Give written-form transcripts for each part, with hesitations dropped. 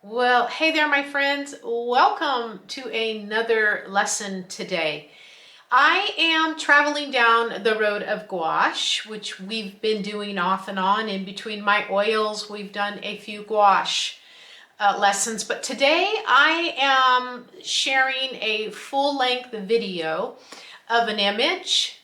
Well, hey there, my friends. Welcome to another lesson today. I am traveling down the road of gouache, which we've been doing off and on. In between my oils, we've done a few gouache lessons, but today I am sharing a full-length video of an image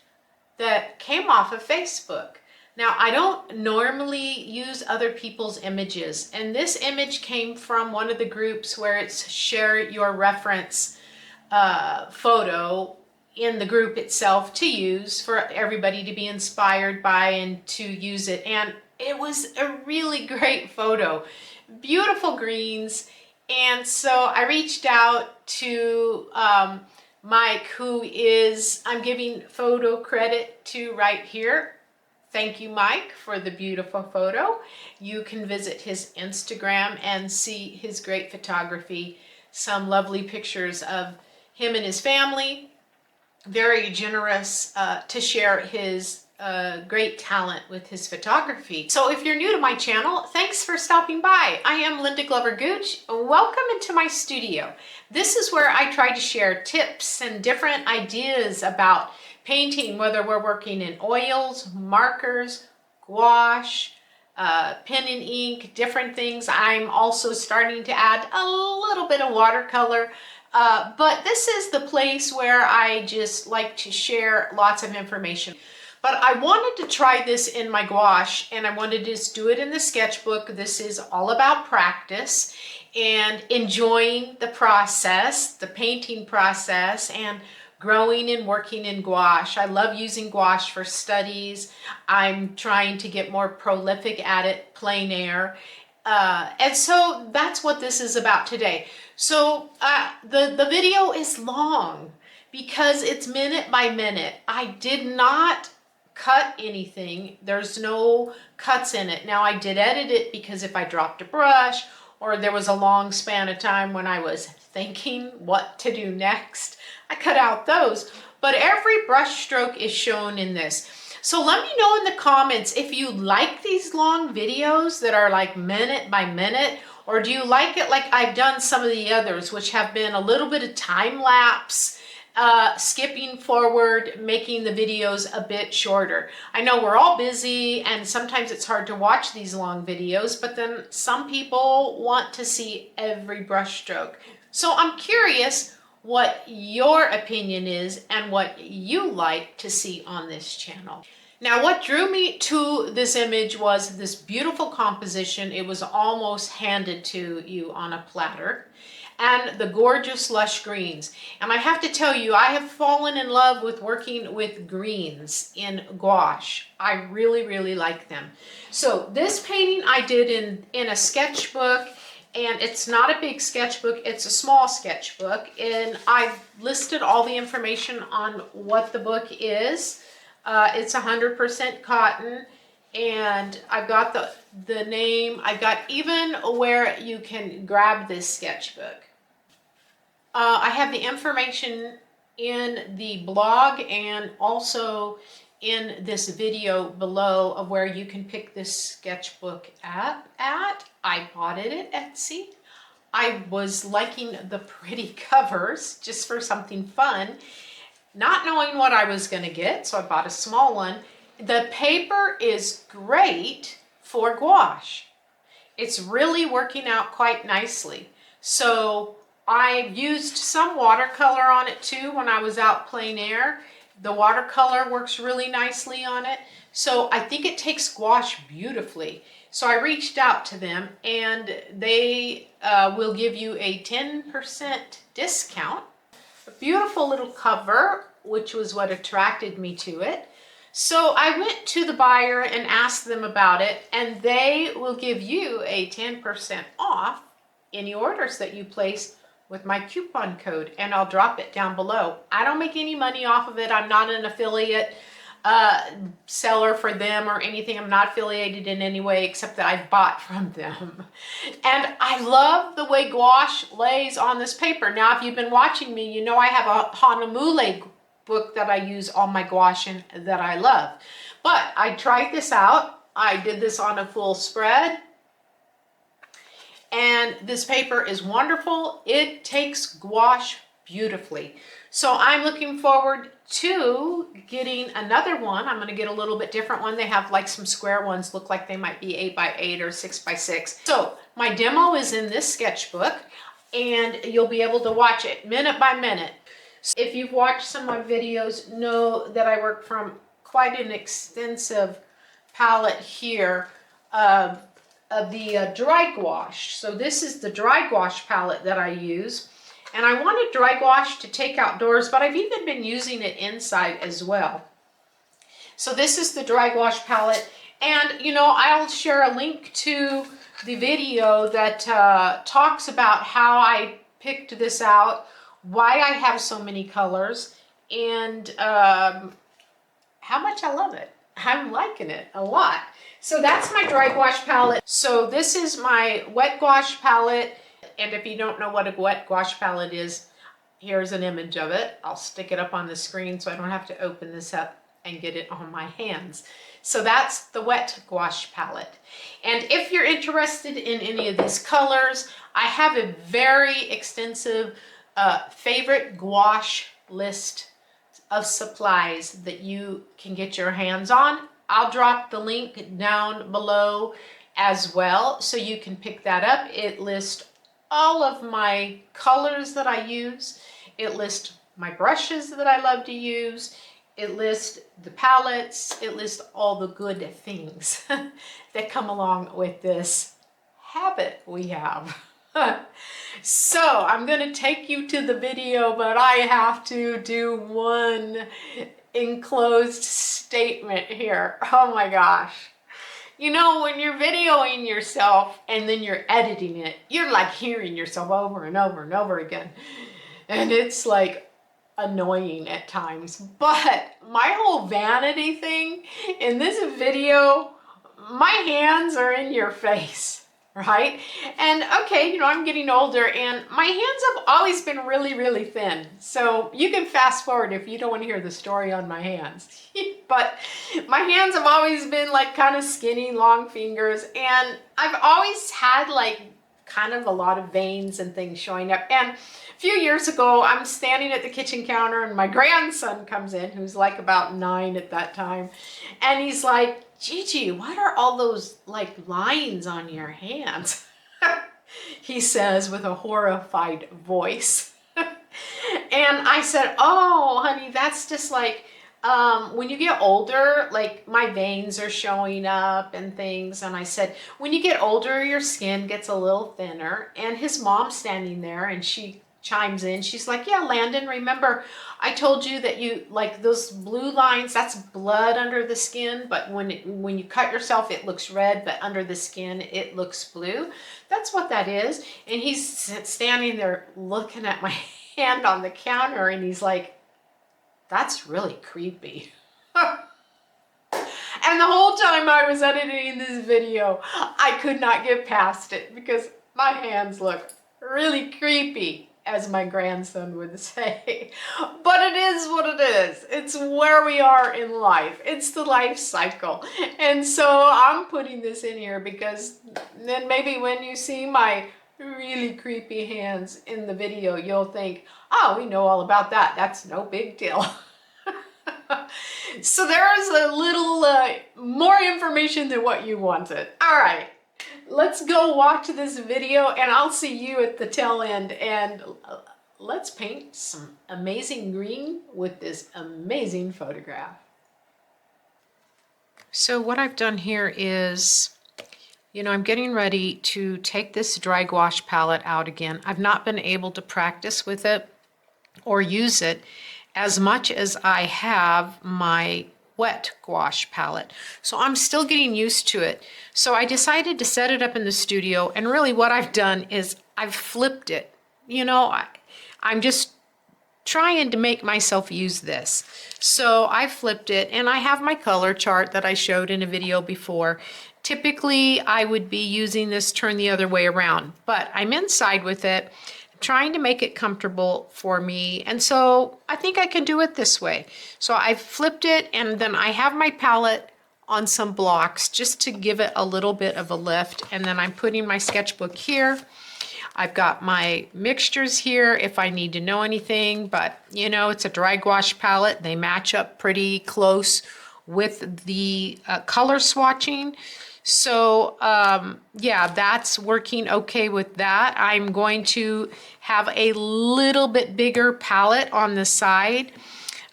that came off of Facebook. Now, I don't normally use other people's images, and this image came from one of the groups where it's share your reference photo in the group itself to use for everybody to be inspired by and to use it. And it was a really great photo, beautiful greens. And so I reached out to Mike, who I'm giving photo credit to right here. Thank you, Mike, for the beautiful photo. You can visit his Instagram and see his great photography, some lovely pictures of him and his family. Very generous to share his great talent with his photography. So if you're new to my channel, thanks for stopping by. I am Linda Glover Gooch. Welcome into my studio. This is where I try to share tips and different ideas about painting, whether we're working in oils, markers, gouache, pen and ink, different things. I'm also starting to add a little bit of watercolor, but this is the place where I just like to share lots of information. But I wanted to try this in my gouache, and I wanted to just do it in the sketchbook. This is all about practice and enjoying the process, the painting process, and growing and working in gouache. I love using gouache for studies. I'm trying to get more prolific at it, plein air. And so that's what this is about today. So the video is long because it's minute by minute. I did not cut anything. There's no cuts in it. Now I did edit it because if I dropped a brush or there was a long span of time when I was thinking what to do next, I cut out those, but every brush stroke is shown in this. So let me know in the comments if you like these long videos that are like minute by minute, or do you like it like I've done some of the others, which have been a little bit of time lapse, skipping forward, making the videos a bit shorter. I know we're all busy and sometimes it's hard to watch these long videos, but then some people want to see every brush stroke. So I'm curious what your opinion is and what you like to see on this channel. Now, what drew me to this image was this beautiful composition. It was almost handed to you on a platter, and the gorgeous Lush Greens. And I have to tell you, I have fallen in love with working with greens in gouache. I really, really like them. So this painting I did in a sketchbook. And it's not a big sketchbook, it's a small sketchbook. And I've listed all the information on what the book is. It's 100% cotton. And I've got the name, I've got even where you can grab this sketchbook. I have the information in the blog and also in this video below of where you can pick this sketchbook at. I bought it at Esty. I was liking the pretty covers just for something fun, not knowing what I was going to get, so I bought a small one. The paper is great for gouache. It's really working out quite nicely. So I used some watercolor on it too when I was out plein air. The watercolor works really nicely on it. So I think it takes gouache beautifully. So I reached out to them and they will give you a 10% discount. A beautiful little cover, which was what attracted me to it. So I went to the buyer and asked them about it, and they will give you a 10% off any orders that you place with my coupon code, and I'll drop it down below. I don't make any money off of it. I'm not an affiliate seller for them or anything. I'm not affiliated in any way except that I've bought from them. And I love the way gouache lays on this paper. Now, if you've been watching me, you know I have a Hanamule book that I use on my gouache and that I love. But I tried this out. I did this on a full spread. And and this paper is wonderful. It takes gouache beautifully. So I'm looking forward to getting another one. I'm going to get a little bit different one. They have like some square ones, look like they might be 8x8 or 6x6. So my demo is in this sketchbook, and you'll be able to watch it minute by minute. So if you've watched some of my videos, know that I work from quite an extensive palette here of the dry gouache. So this is the dry gouache palette that I use. And I wanted dry gouache to take outdoors, but I've even been using it inside as well. So this is the dry gouache palette. And, you know, I'll share a link to the video that talks about how I picked this out, why I have so many colors, and how much I love it. I'm liking it a lot. So that's my dry gouache palette. So this is my wet gouache palette. And if you don't know what a wet gouache palette is, here's an image of it. I'll stick it up on the screen so I don't have to open this up and get it on my hands. So that's the wet gouache palette. And if you're interested in any of these colors, I have a very extensive favorite gouache list of supplies that you can get your hands on. I'll drop the link down below as well so you can pick that up. It lists all of my colors that I use. It lists my brushes that I love to use. It lists the palettes. It lists all the good things that come along with this habit we have. So I'm going to take you to the video, but I have to do one enclosed statement here. Oh my gosh. You know, when you're videoing yourself and then you're editing it, you're like hearing yourself over and over and over again. And it's like annoying at times. But my whole vanity thing in this video, my hands are in your face, right? And okay, you know, I'm getting older and my hands have always been really, really thin. So you can fast forward if you don't want to hear the story on my hands. But my hands have always been like kind of skinny, long fingers. And I've always had like kind of a lot of veins and things showing up. And a few years ago, I'm standing at the kitchen counter and my grandson comes in, who's like about 9 at that time. And he's like, Gigi, what are all those like lines on your hands? He says with a horrified voice. And I said, oh, honey, that's just like, when you get older, like my veins are showing up and things. And I said, when you get older, your skin gets a little thinner. And his mom's standing there and she chimes in. She's like, yeah, Landon, remember I told you that you like those blue lines, that's blood under the skin. But when you cut yourself, it looks red, but under the skin, it looks blue. That's what that is. And he's standing there looking at my hand on the counter and he's like, that's really creepy. And the whole time I was editing this video, I could not get past it because my hands look really creepy, as my grandson would say. But it is what it is. It's where we are in life. It's the life cycle. And so I'm putting this in here because then maybe when you see my really creepy hands in the video, you'll think, oh, we know all about that. That's no big deal. So there is a little more information than what you wanted. All right, let's go watch this video and I'll see you at the tail end, and let's paint some amazing green with this amazing photograph. So what I've done here is, you know, I'm getting ready to take this dry gouache palette out again. I've not been able to practice with it or use it as much as I have my wet gouache palette. So I'm still getting used to it. So I decided to set it up in the studio, and really what I've done is I've flipped it. You know, I'm just trying to make myself use this. So I flipped it, and I have my color chart that I showed in a video before. Typically, I would be using this turned the other way around, but I'm inside with it, trying to make it comfortable for me. And so I think I can do it this way. So I flipped it, and then I have my palette on some blocks just to give it a little bit of a lift. And then I'm putting my sketchbook here. I've got my mixtures here if I need to know anything, but you know, it's a dry gouache palette. They match up pretty close with the color swatching. So yeah, that's working okay with that. I'm going to have a little bit bigger palette on the side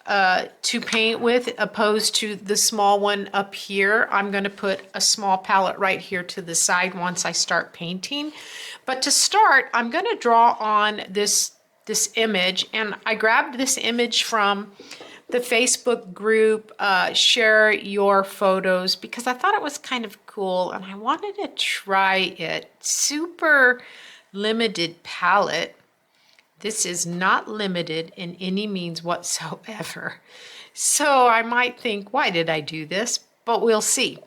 to paint with, opposed to the small one up here. I'm going to put a small palette right here to the side once I start painting. But to start, I'm going to draw on this image, and I grabbed this image from the Facebook group, Share Your Photos, because I thought it was kind of cool and I wanted to try it. Super limited palette. This is not limited in any means whatsoever. So I might think, why did I do this? But we'll see.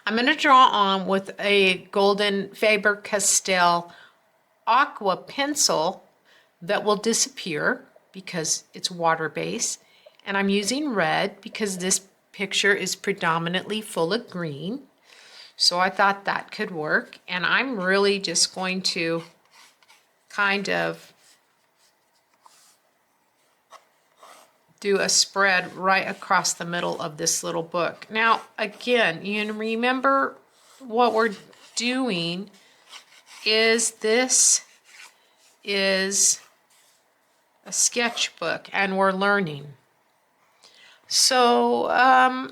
I'm going to draw on with a golden Faber-Castell aqua pencil that will disappear because it's water-based. And I'm using red because this picture is predominantly full of green. So I thought that could work. And I'm really just going to kind of do a spread right across the middle of this little book. Now, again, you remember what we're doing is this is a sketchbook and we're learning. So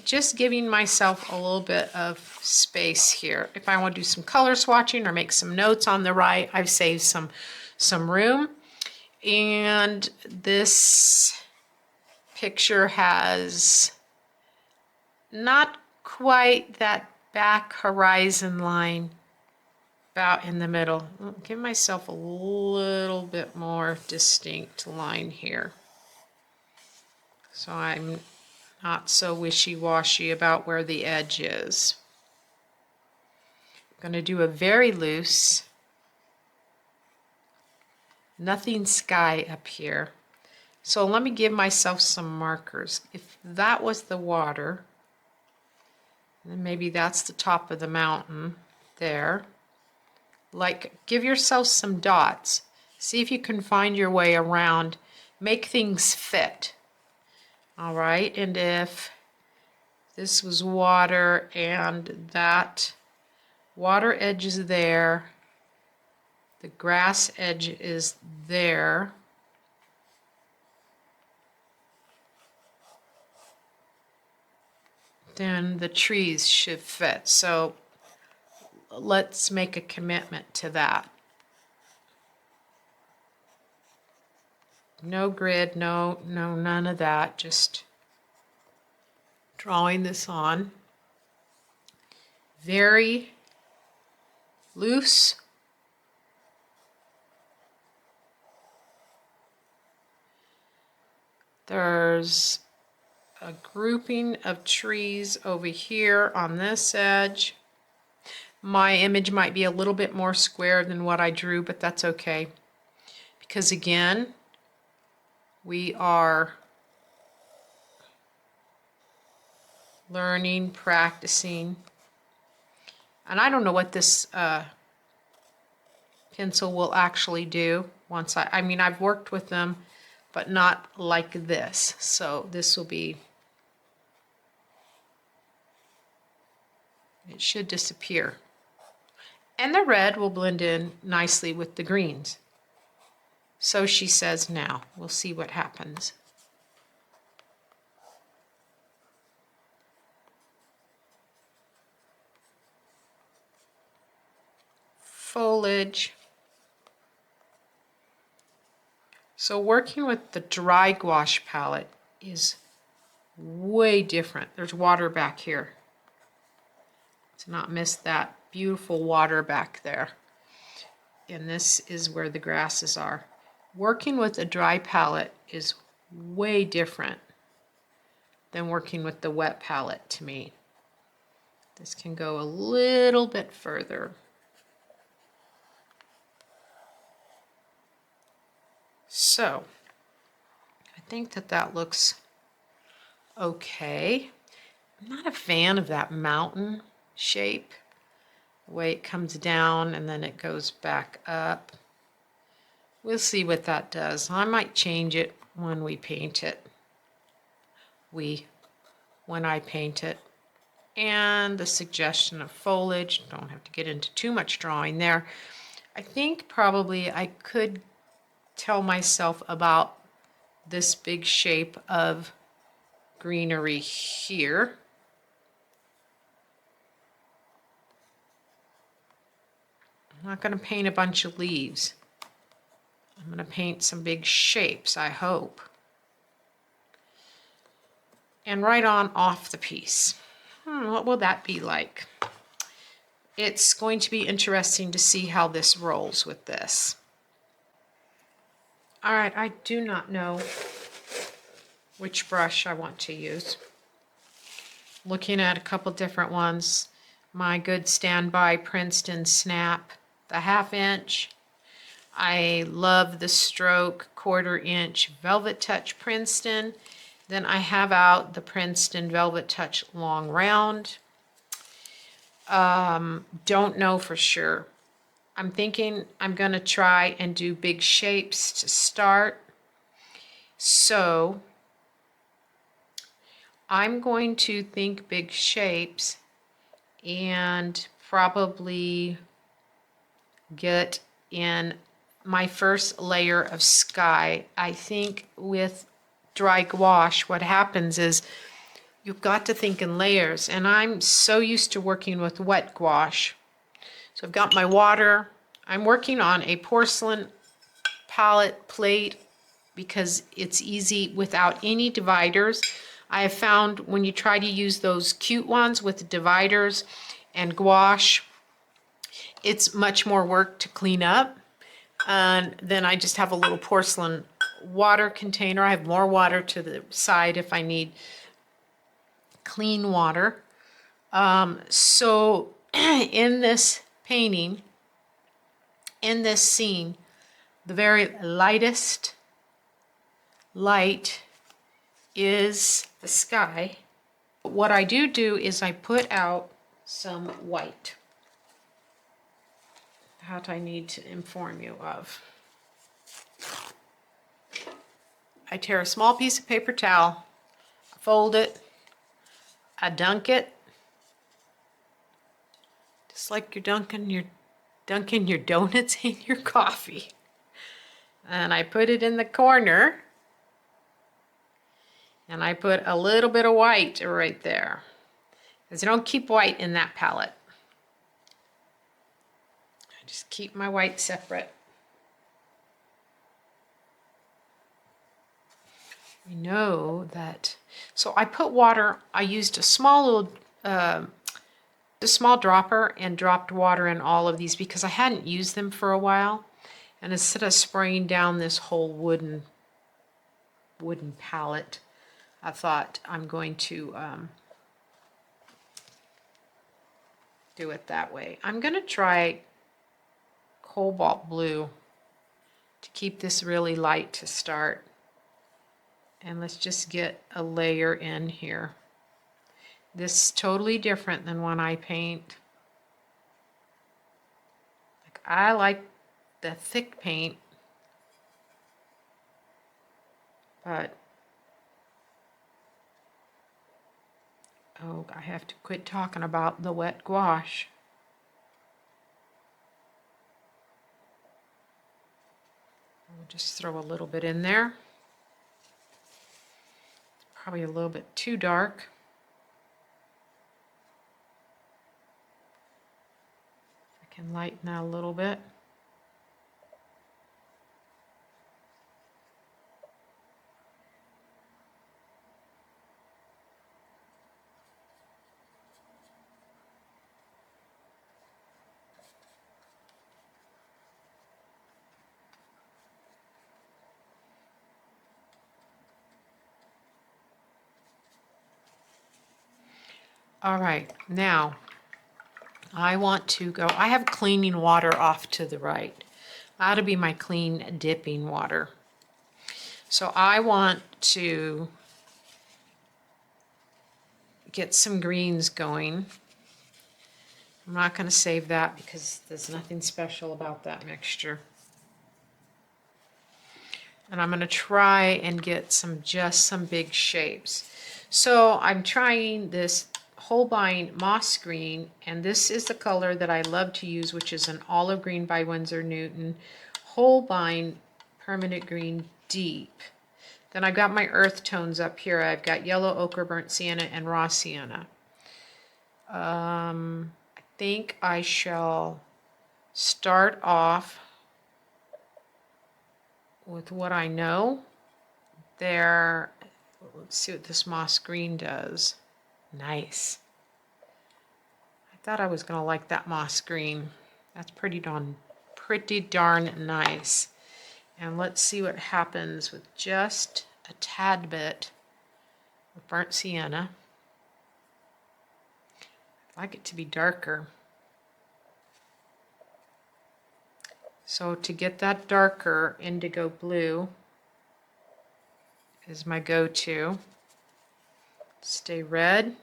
just giving myself a little bit of space here. If I want to do some color swatching or make some notes on the right, I've saved some room. And this picture has not quite that back horizon line about in the middle. I'll give myself a little bit more distinct line here, so I'm not so wishy-washy about where the edge is. I'm going to do a very loose, nothing sky up here. So let me give myself some markers. If that was the water, then maybe that's the top of the mountain there. Like, give yourself some dots. See if you can find your way around. Make things fit. All right, and if this was water and that water edge is there, the grass edge is there, then the trees should fit. So let's make a commitment to that. No grid, no, none of that. Just drawing this on. Very loose. There's a grouping of trees over here on this edge. My image might be a little bit more square than what I drew, but that's okay. Because again, we are learning, practicing. And I don't know what this pencil will actually do once I mean, I've worked with them, but not like this. So this will be, it should disappear. And the red will blend in nicely with the greens. So she says now. We'll see what happens. Foliage. So working with the dry gouache palette is way different. There's water back here. To not miss that beautiful water back there. And this is where the grasses are. Working with a dry palette is way different than working with the wet palette to me. This can go a little bit further. So I think that looks okay. I'm not a fan of that mountain shape. The way it comes down and then it goes back up. We'll see what that does. I might change it when we paint it. When I paint it. And the suggestion of foliage, don't have to get into too much drawing there. I think probably I could tell myself about this big shape of greenery here. I'm not going to paint a bunch of leaves. I'm going to paint some big shapes, I hope. And right on off the piece. What will that be like? It's going to be interesting to see how this rolls with this. All right, I do not know which brush I want to use. Looking at a couple different ones. My good standby Princeton Snap, the 1/2 inch. I love the Stroke 1/4 inch Velvet Touch Princeton. Then I have out the Princeton Velvet Touch Long Round. Don't know for sure. I'm thinking I'm going to try and do big shapes to start. So I'm going to think big shapes and probably get in my first layer of sky. I think with dry gouache, what happens is you've got to think in layers, and I'm so used to working with wet gouache. So I've got my water. I'm working on a porcelain palette plate because it's easy without any dividers. I have found when you try to use those cute ones with dividers and gouache, it's much more work to clean up. And then I just have a little porcelain water container. I have more water to the side if I need clean water. So in this painting, in this scene, the very lightest light is the sky. What I do is I put out some white. That I need to inform you of. I tear a small piece of paper towel, fold it, I dunk it, just like you're dunking your donuts in your coffee. And I put it in the corner, and I put a little bit of white right there, because I don't keep white in that palette. I just keep my white separate. We know that, so I put water, I used a small dropper and dropped water in all of these because I hadn't used them for a while. And instead of spraying down this whole wooden palette, I thought I'm going to do it that way. I'm going to try cobalt blue to keep this really light to start. And let's just get a layer in here. This is totally different than when I paint. I like the thick paint, but oh, I have to quit talking about the wet gouache. I'll just throw a little bit in there. Probably a little bit too dark. I can lighten that a little bit. All right, now I want to go, I have cleaning water off to the right. That'll be my clean dipping water. So I want to get some greens going. I'm not going to save that because there's nothing special about that mixture. And I'm going to try and get just some big shapes. So I'm trying this Holbein Moss Green, and this is the color that I love to use, which is an olive green by Winsor Newton, Holbein Permanent Green Deep. Then I've got my earth tones up here. I've got yellow ochre, burnt sienna, and raw sienna. I think I shall start off with what I know. There, let's see what this moss green does. Nice. I thought I was going to like that moss green. That's pretty darn nice. And let's see what happens with just a tad bit of burnt sienna. I'd like it to be darker. So to get that darker indigo blue is my go-to. Stay red.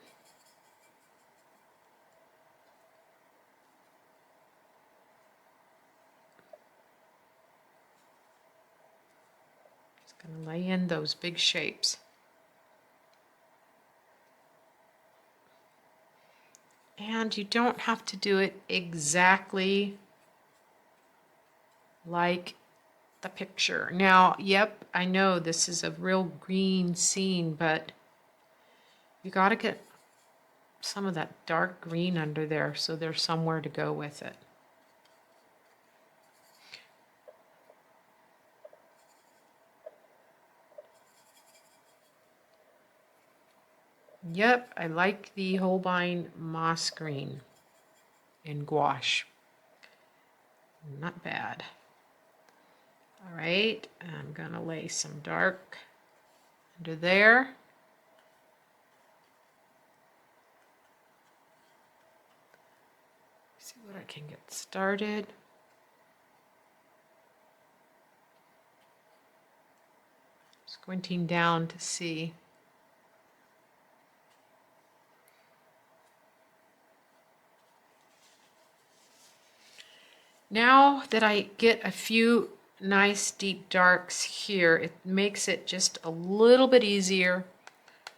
Just going to lay in those big shapes. And you don't have to do it exactly like the picture. Now, yep, I know this is a real green scene, but you got to get some of that dark green under there so there's somewhere to go with it. Yep, I like the Holbein Moss Green in gouache. Not bad. All right, I'm going to lay some dark under there. See what I can get started. Squinting down to see. Now that I get a few nice deep darks here, it makes it just a little bit easier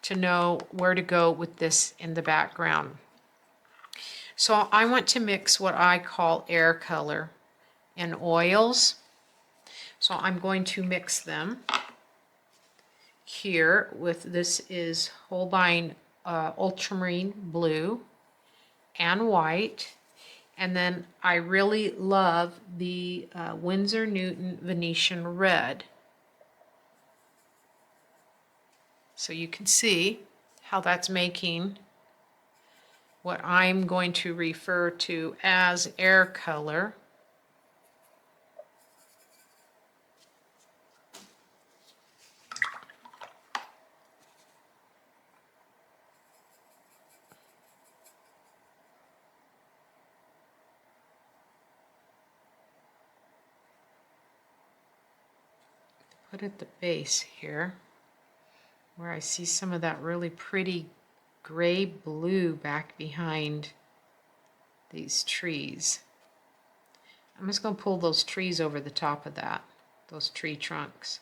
to know where to go with this in the background. So I want to mix what I call air color and oils. So I'm going to mix them here with, this is Holbein ultramarine blue and white. And then I really love the Winsor Newton Venetian red. So you can see how that's making what I'm going to refer to as air color. Put at the base here, where I see some of that really pretty gray blue back behind these trees. I'm just going to pull those trees over the top of that, those tree trunks.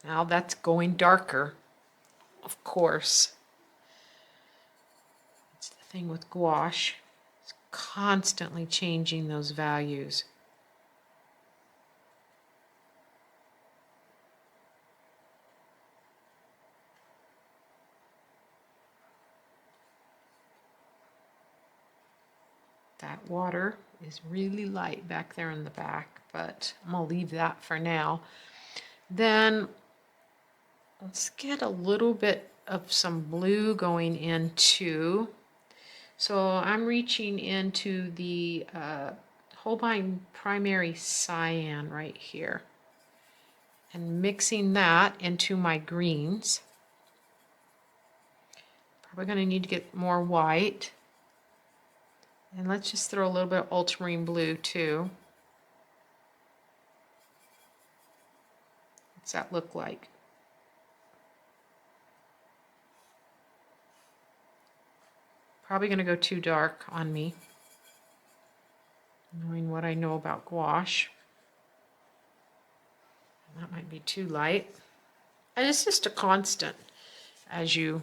Now that's going darker, of course. That's the thing with gouache. It's constantly changing those values. That water is really light back there in the back, but I'm going to leave that for now. Then let's get a little bit of some blue going into. So I'm reaching into the Holbein Primary Cyan right here and mixing that into my greens. Probably going to need to get more white. And let's just throw a little bit of ultramarine blue too. What's that look like? Probably going to go too dark on me, knowing what I know about gouache. That might be too light. And it's just a constant as you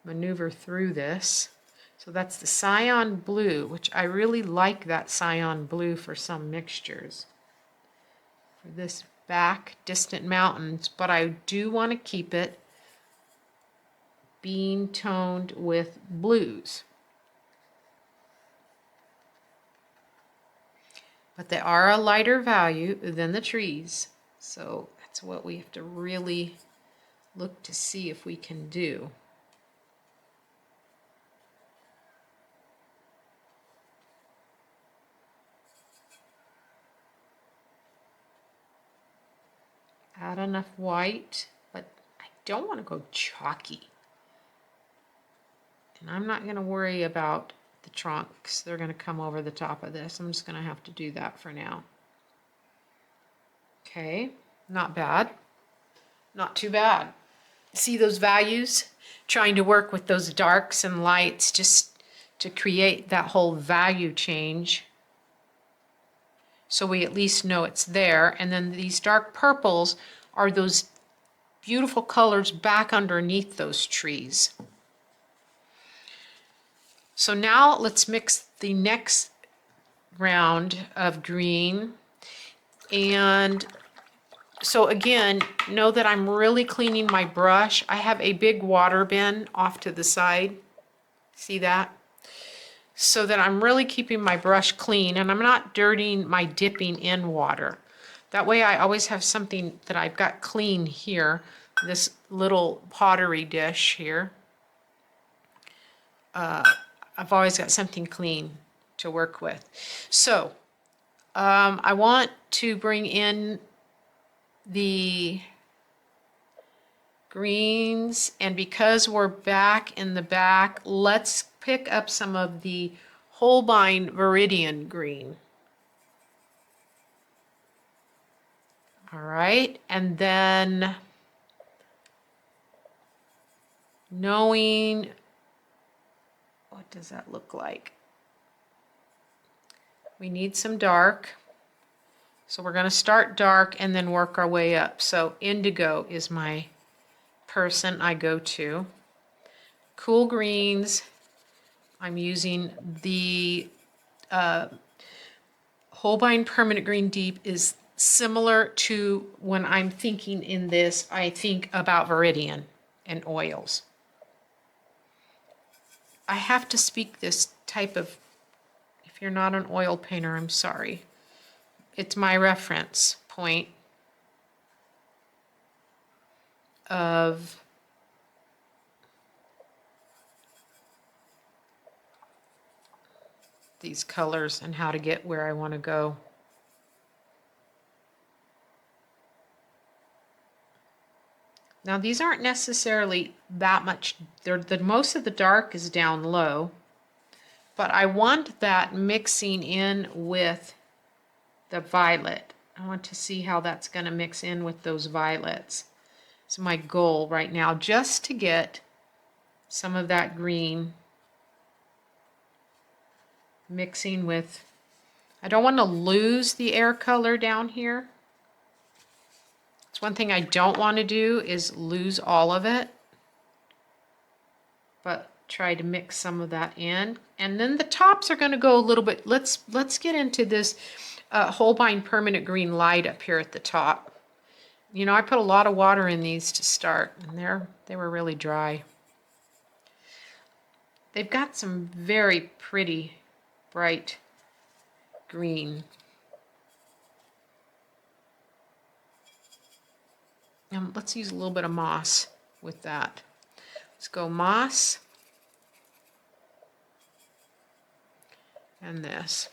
maneuver through this. So that's the cyan blue, which I really like that cyan blue for some mixtures. For this back distant mountains, but I do want to keep it being toned with blues. But they are a lighter value than the trees. So that's what we have to really look to see if we can do. Add enough white, but I don't want to go chalky. And I'm not going to worry about the trunks. They're going to come over the top of this. I'm just going to have to do that for now. Okay, not bad. Not too bad. See those values? Trying to work with those darks and lights just to create that whole value change. So we at least know it's there. And then these dark purples are those beautiful colors back underneath those trees. So now let's mix the next round of green. And so again, know that I'm really cleaning my brush. I have a big water bin off to the side. See that? So that I'm really keeping my brush clean and I'm not dirtying my dipping in water. That way I always have something that I've got clean here. This little pottery dish here. I've always got something clean to work with. So I want to bring in the greens, and because we're back in the back, let's pick up some of the Holbein Viridian green. All right, and then knowing, what does that look like? We need some dark. So we're going to start dark and then work our way up. So indigo is my person I go to. Cool greens. I'm using the Holbein Permanent Green Deep is similar to when I'm thinking in this, I think about Viridian and oils. I have to speak this type of, if you're not an oil painter, I'm sorry. It's my reference point of these colors and how to get where I want to go. Now these aren't necessarily that much, most of the dark is down low, but I want that mixing in with the violet. I want to see how that's going to mix in with those violets. It's my goal right now, just to get some of that green mixing with, I don't want to lose the air color down here. It's one thing I don't want to do is lose all of it, but try to mix some of that in. And then the tops are going to go a little bit, let's get into this Holbein Permanent Green Light up here at the top. You know, I put a lot of water in these to start, and they were really dry. They've got some very pretty, bright green. Let's use a little bit of moss with that. Let's go moss and this.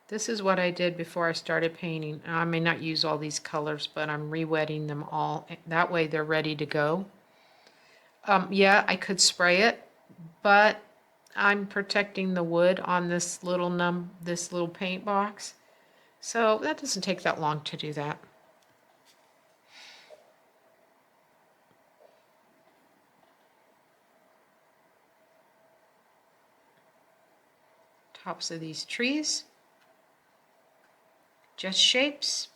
This is what I did before I started painting. I may not use all these colors, but I'm re-wetting them all. That way they're ready to go. Yeah, I could spray it, but I'm protecting the wood on this little paint box. So that doesn't take that long to do that. tops of these trees. Just shapes.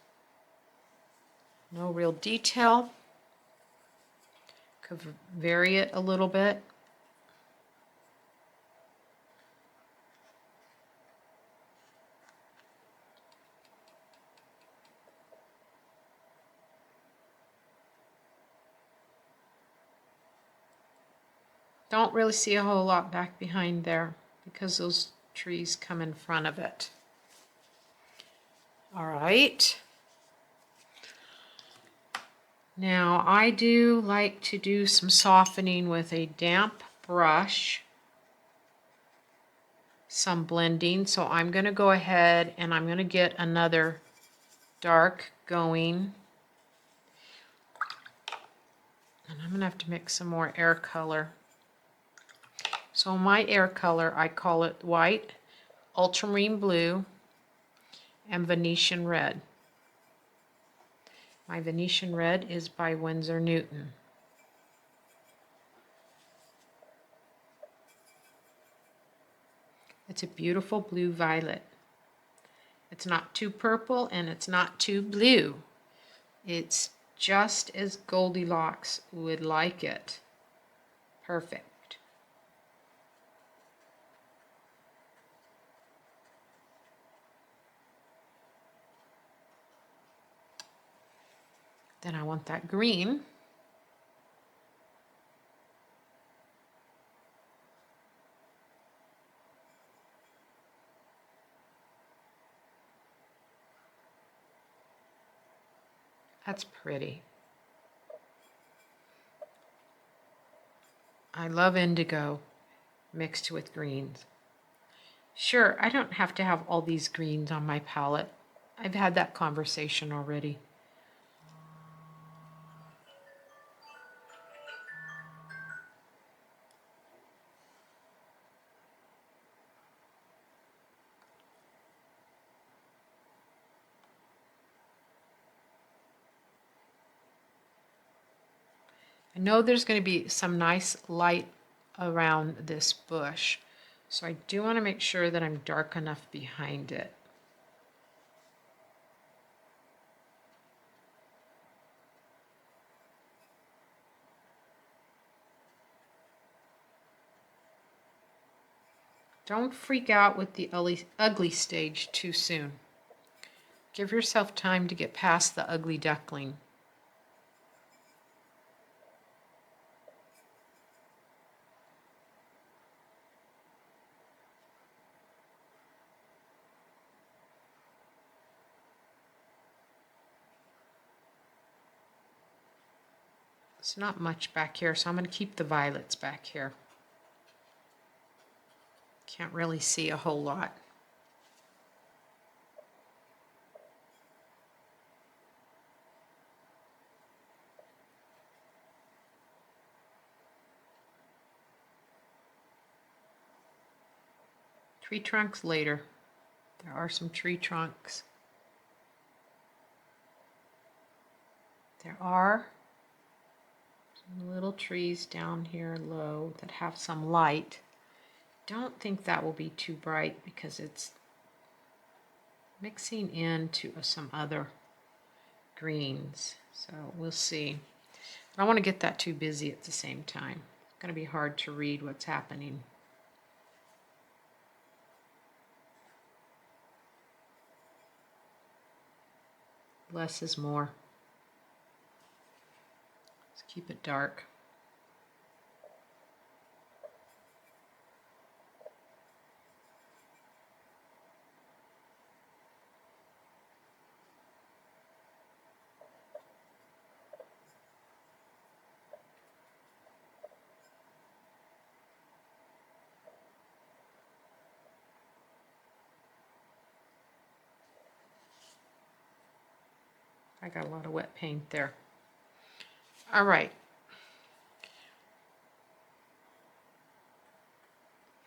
No real detail. Could vary it a little bit. Don't really see a whole lot back behind there because those trees come in front of it. All right. Now I do like to do some softening with a damp brush, some blending. So I'm going to go ahead and I'm going to get another dark going. And I'm going to have to mix some more air color. So my air color, I call it white, ultramarine blue, and Venetian red. My Venetian red is by Winsor Newton. It's a beautiful blue violet. It's not too purple and it's not too blue. It's just as Goldilocks would like it. Perfect. Then I want that green. That's pretty. I love indigo mixed with greens. Sure, I don't have to have all these greens on my palette. I've had that conversation already. I know there's going to be some nice light around this bush, so I do want to make sure that I'm dark enough behind it. Don't freak out with the ugly stage too soon. Give yourself time to get past the ugly duckling. It's not much back here, so I'm going to keep the violets back here. Can't really see a whole lot. Tree trunks later. There are some tree trunks. There are some little trees down here low that have some light. Don't think that will be too bright because it's mixing into some other greens. So we'll see. I don't want to get that too busy at the same time. It's going to be hard to read what's happening. Less is more. Let's keep it dark. I got a lot of wet paint there. All right.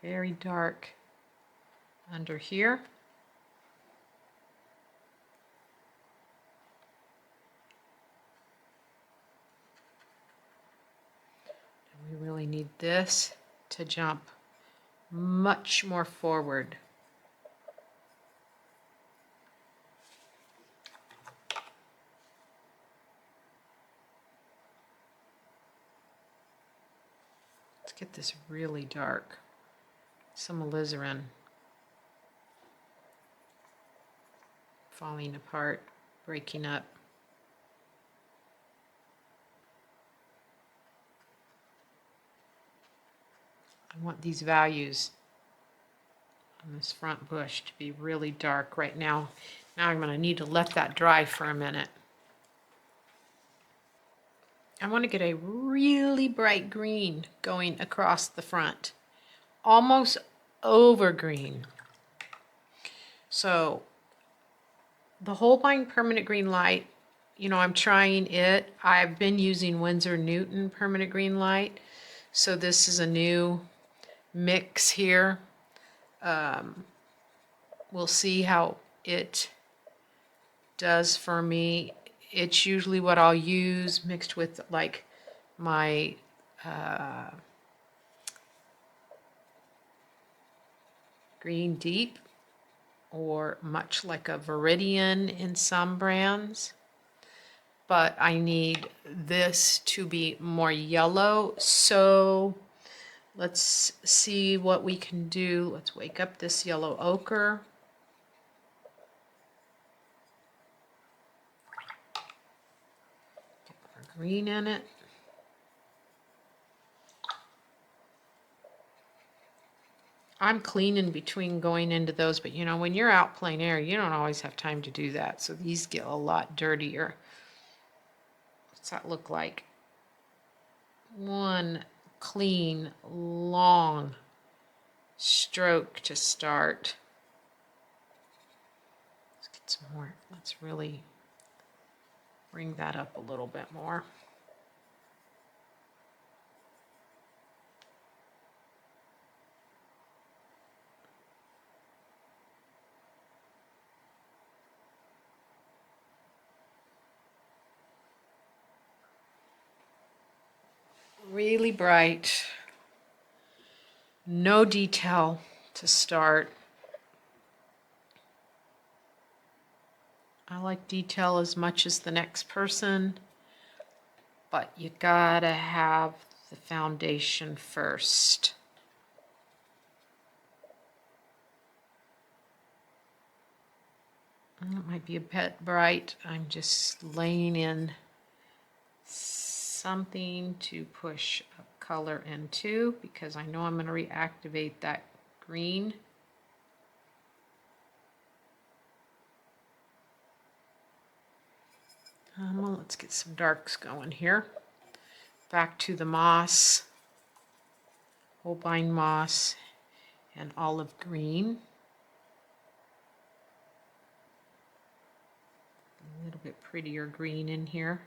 Very dark under here. And we really need this to jump much more forward Let's get this really dark. Some alizarin. Falling apart, breaking up. I want these values on this front bush to be really dark right now. Now I'm going to need to let that dry for a minute. I want to get a really bright green going across the front. Almost over green. So the Holbein Permanent Green Light, you know, I'm trying it. I've been using Winsor Newton Permanent Green Light. So this is a new mix here. We'll see how it does for me. It's usually what I'll use mixed with like my Green Deep, or much like a Viridian in some brands. But I need this to be more yellow, so let's see what we can do. Let's wake up this yellow ochre. Get more green in it. I'm cleaning between going into those, but you know, when you're out plein air, you don't always have time to do that. So these get a lot dirtier. What's that look like? One clean, long stroke to start. Let's get some more. Let's really bring that up a little bit more. Really bright. No detail to start. I like detail as much as the next person, but you gotta have the foundation first. It might be a bit bright. I'm just laying in something to push a color into because I know I'm going to reactivate that green. Well, let's get some darks going here. Back to the moss, Holbein moss, and olive green. A little bit prettier green in here.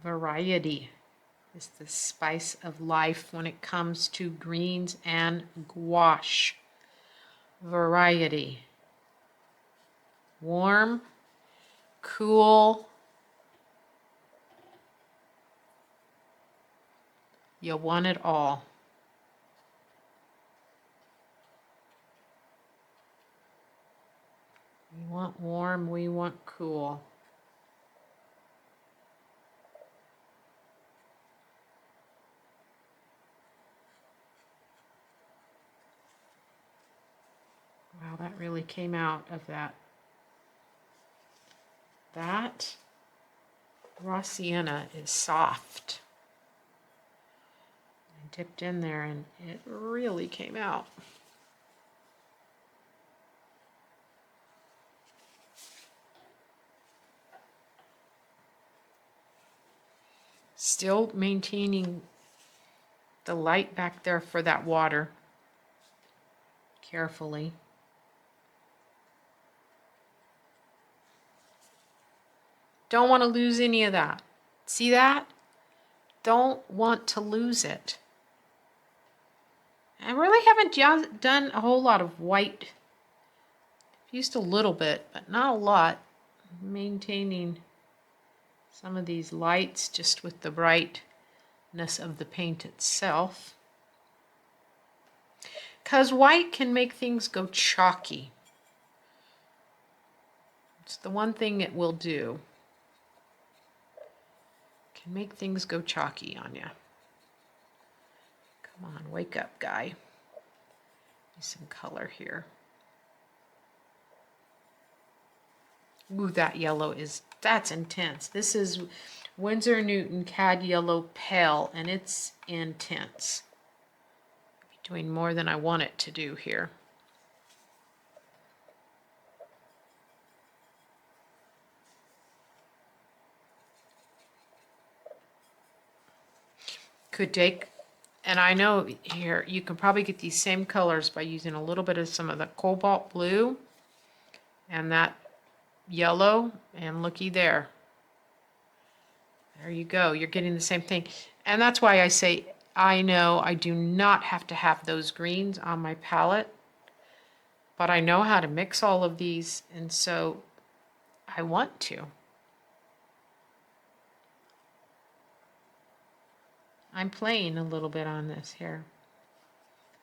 Variety is the spice of life when it comes to greens and gouache. Variety. Warm, cool. You want it all. We want warm, we want cool. Wow, that really came out of that. That raw sienna is soft. I dipped in there and it really came out. Still maintaining the light back there for that water. Carefully. Don't want to lose any of that. See that? Don't want to lose it. I really haven't done a whole lot of white. I've used a little bit, but not a lot. Maintaining some of these lights just with the brightness of the paint itself. because white can make things go chalky. It's the one thing it will do. Can make things go chalky on you. Come on, wake up, guy. Need some color here. Ooh, that yellow that's intense. This is Winsor Newton Cad Yellow Pale, and it's intense. Doing more than I want it to do here. Could take, and I know here you can probably get these same colors by using a little bit of some of the cobalt blue and that yellow, and looky there. There you go, you're getting the same thing. And that's why I say I know I do not have to have those greens on my palette, but I know how to mix all of these, and so I want to. I'm playing a little bit on this here.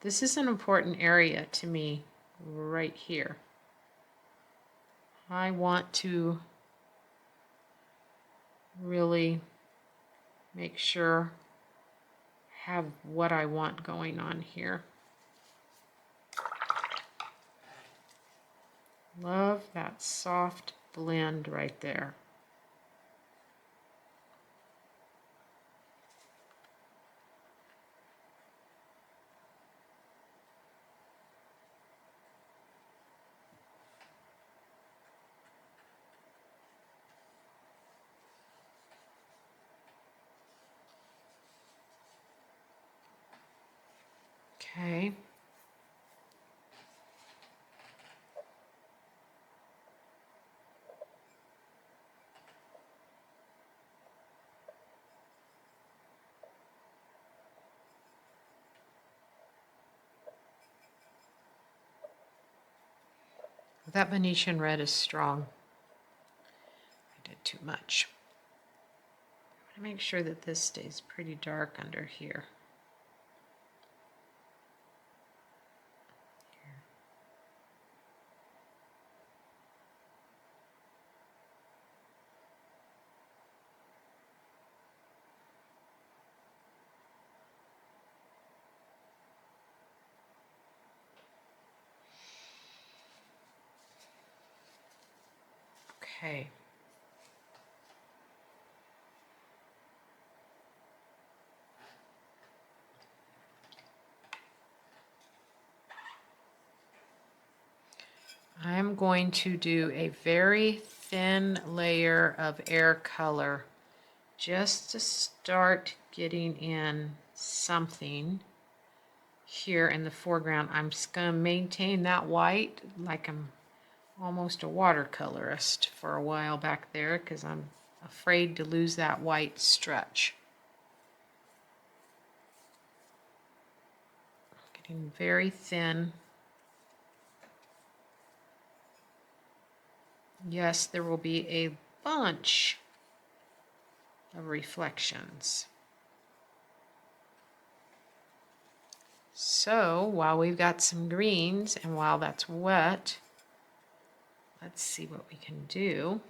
This is an important area to me right here. I want to really make sure I have what I want going on here. Love that soft blend right there. Okay. That Venetian red is strong. I did too much. I want to make sure that this stays pretty dark under here. Okay. I'm going to do a very thin layer of air color just to start getting in something here in the foreground. I'm just going to maintain that white like I'm almost a watercolorist for a while back there because I'm afraid to lose that white stretch. Getting very thin. Yes, there will be a bunch of reflections. So while we've got some greens and while that's wet, let's see what we can do.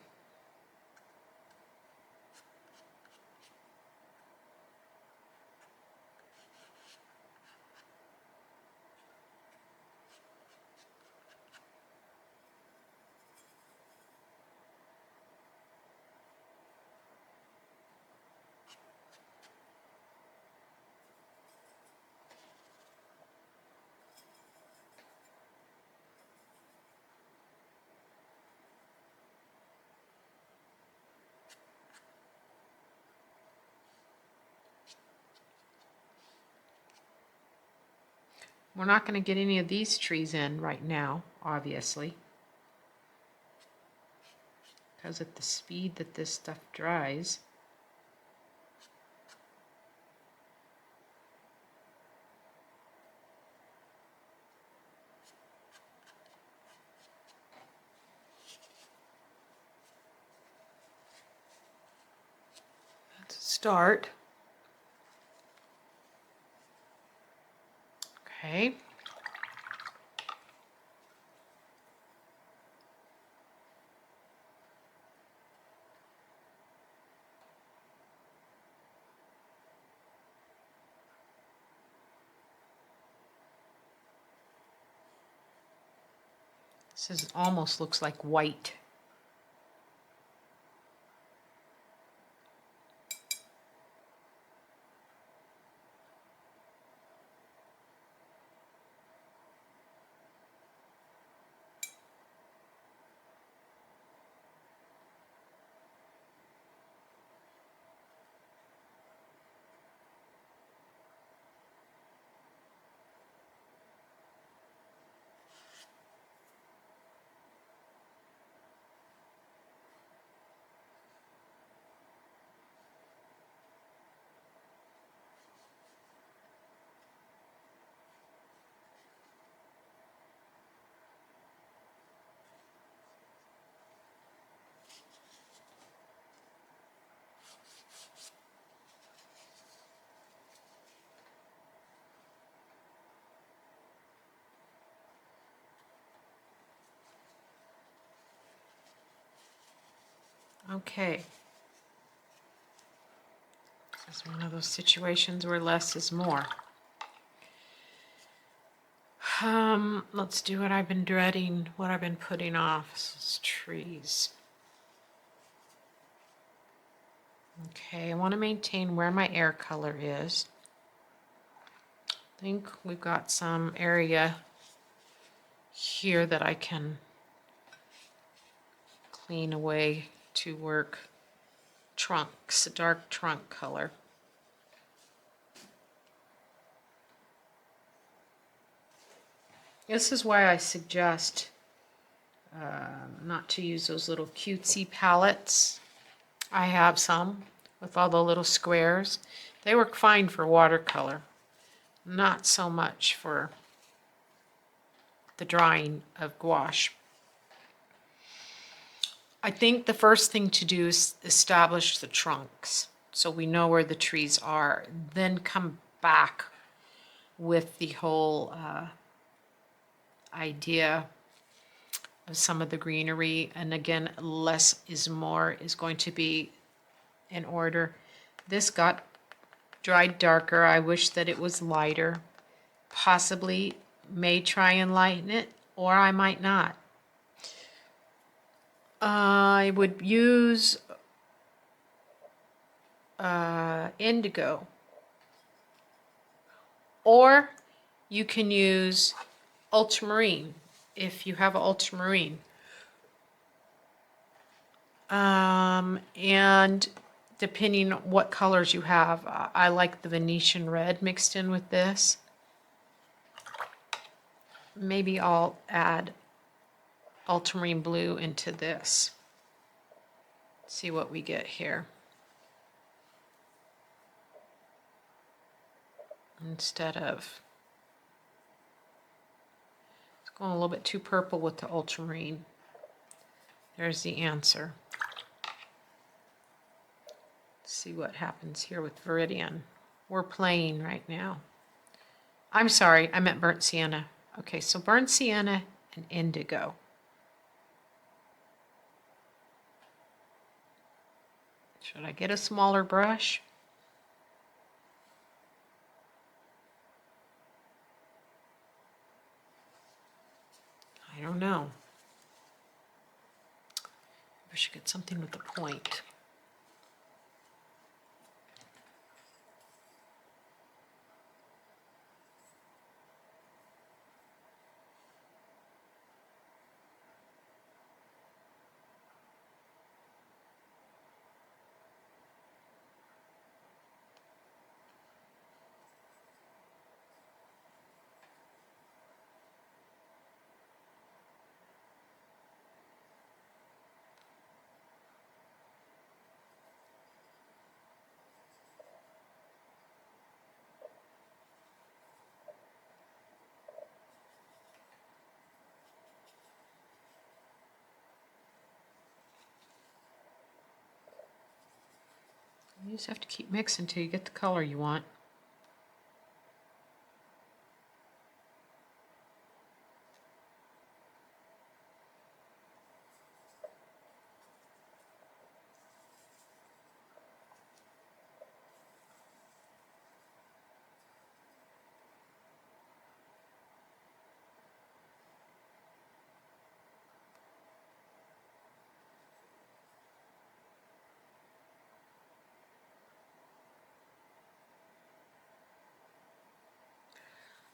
We're not going to get any of these trees in right now, obviously, because at the speed that this stuff dries. Let's start. Okay. This almost looks like white. Okay. This is one of those situations where less is more. Let's do what I've been dreading, what I've been putting off. This is trees. Okay, I want to maintain where my air color is. I think we've got some area here that I can clean away to work trunks, a dark trunk color. This is why I suggest not to use those little cutesy palettes. I have some with all the little squares. They work fine for watercolor, not so much for the drawing of gouache. I think the first thing to do is establish the trunks so we know where the trees are, then come back with the whole idea of some of the greenery. And again, less is more is going to be in order. This got dried darker. I wish that it was lighter. Possibly may try and lighten it, or I might not. I would use indigo, or you can use ultramarine if you have ultramarine. And depending on what colors you have, I like the Venetian red mixed in with this. Maybe I'll add ultramarine blue into this. See what we get here. Instead of, it's going a little bit too purple with the ultramarine. There's the answer. Let's see what happens here with Viridian. We're playing right now. I'm sorry, I meant burnt sienna. Okay, so burnt sienna and indigo. Should I get a smaller brush? I don't know. I should get something with a point. You just have to keep mixing until you get the color you want.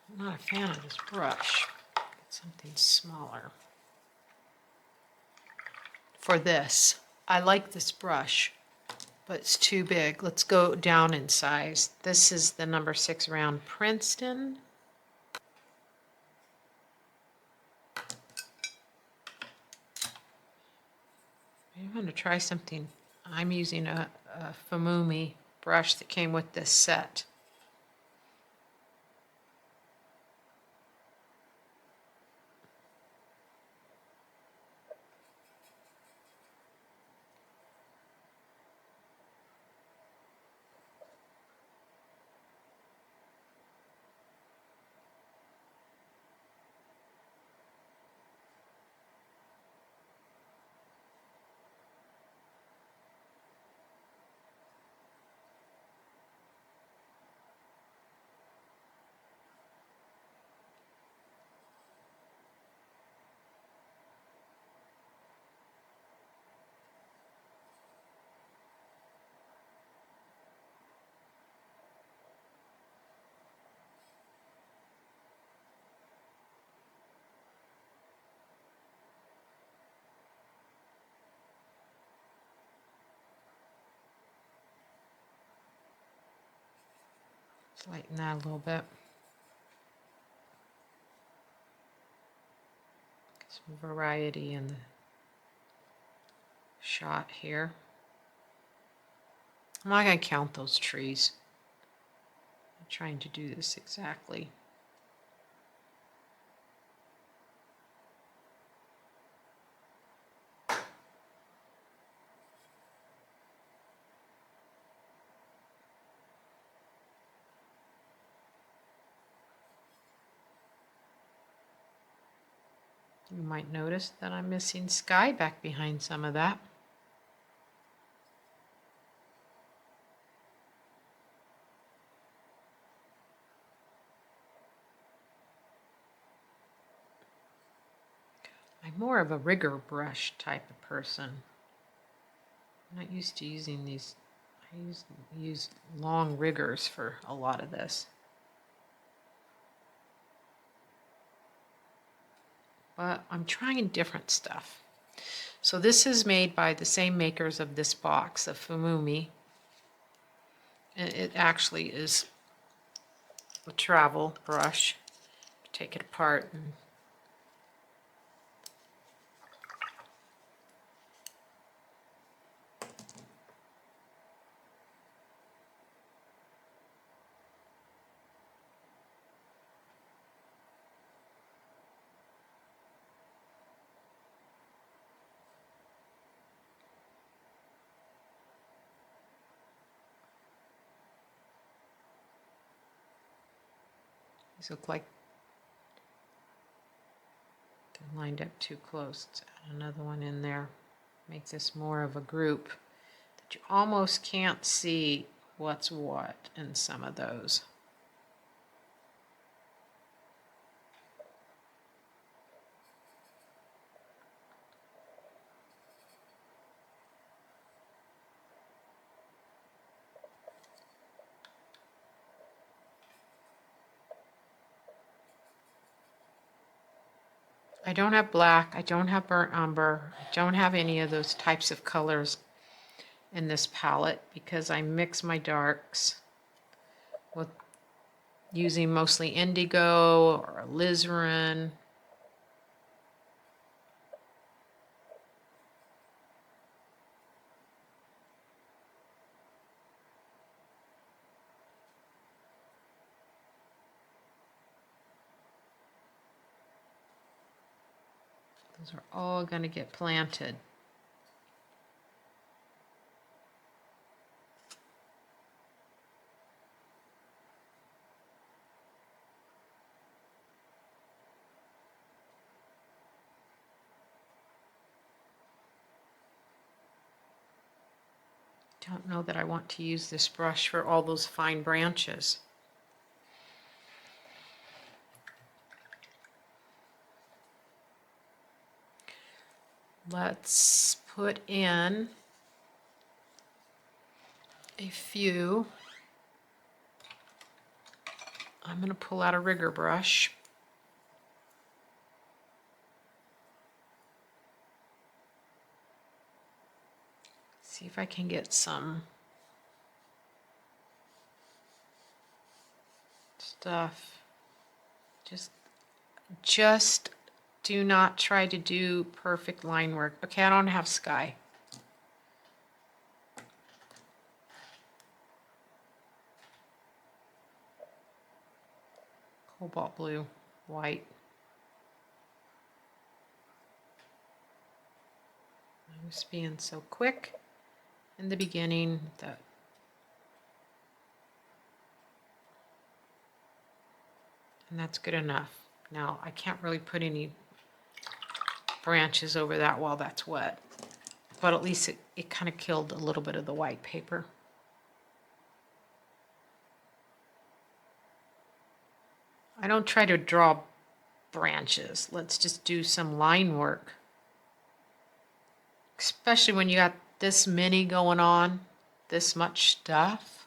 I'm not a fan of this brush. Get something smaller. For this, I like this brush, but it's too big. Let's go down in size. This is the number 6 round Princeton. I'm going to try something. I'm using a Fumumi brush that came with this set. Let's lighten that a little bit. Get some variety in the shot here. I'm not going to count those trees. I'm trying to do this exactly. You might notice that I'm missing sky back behind some of that. I'm more of a rigger brush type of person. I'm not used to using these. I use long riggers for a lot of this. But I'm trying different stuff. So this is made by the same makers of this box of Fumumi. And it actually is a travel brush. Take it apart and these look like they're lined up too close. Let's add another one in there. Make this more of a group that you almost can't see what's what in some of those. I don't have black, I don't have burnt umber, I don't have any of those types of colors in this palette because I mix my darks with using mostly indigo or alizarin. Those are all going to get planted. Don't know that I want to use this brush for all those fine branches. Let's put in a few I'm going to pull out a rigger brush. See if I can get some stuff. Just do not try to do perfect line work. Okay, I don't have sky. Cobalt blue, white. I was being so quick in the beginning that and that's good enough. Now I can't really put any branches over that while that's wet, but at least it kind of killed a little bit of the white paper. I don't try to draw branches. Let's just do some line work. Especially when you got this many going on, this much stuff.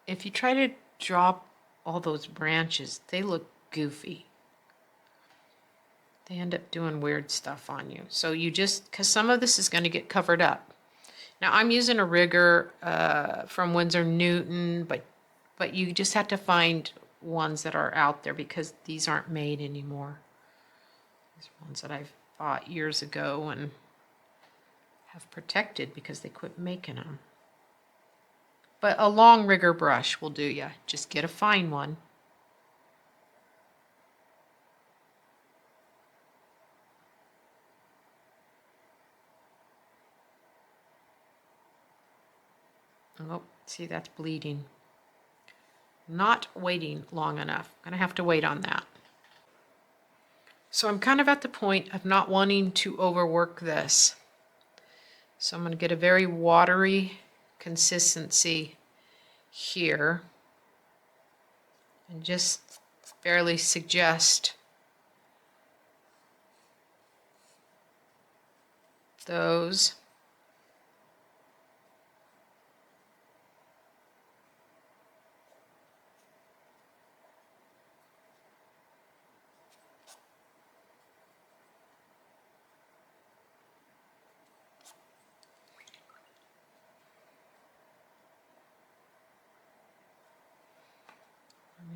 If you try to draw all those branches, they look goofy. They end up doing weird stuff on you. So you just, because some of this is going to get covered up. Now I'm using a rigger from Winsor Newton, but you just have to find ones that are out there because these aren't made anymore. These are ones that I've bought years ago and have protected because they quit making them. But a long rigger brush will do ya. Just get a fine one. Oh, see, that's bleeding. Not waiting long enough. I'm gonna have to wait on that. So I'm kind of at the point of not wanting to overwork this. So I'm gonna get a very watery consistency here and just barely suggest those.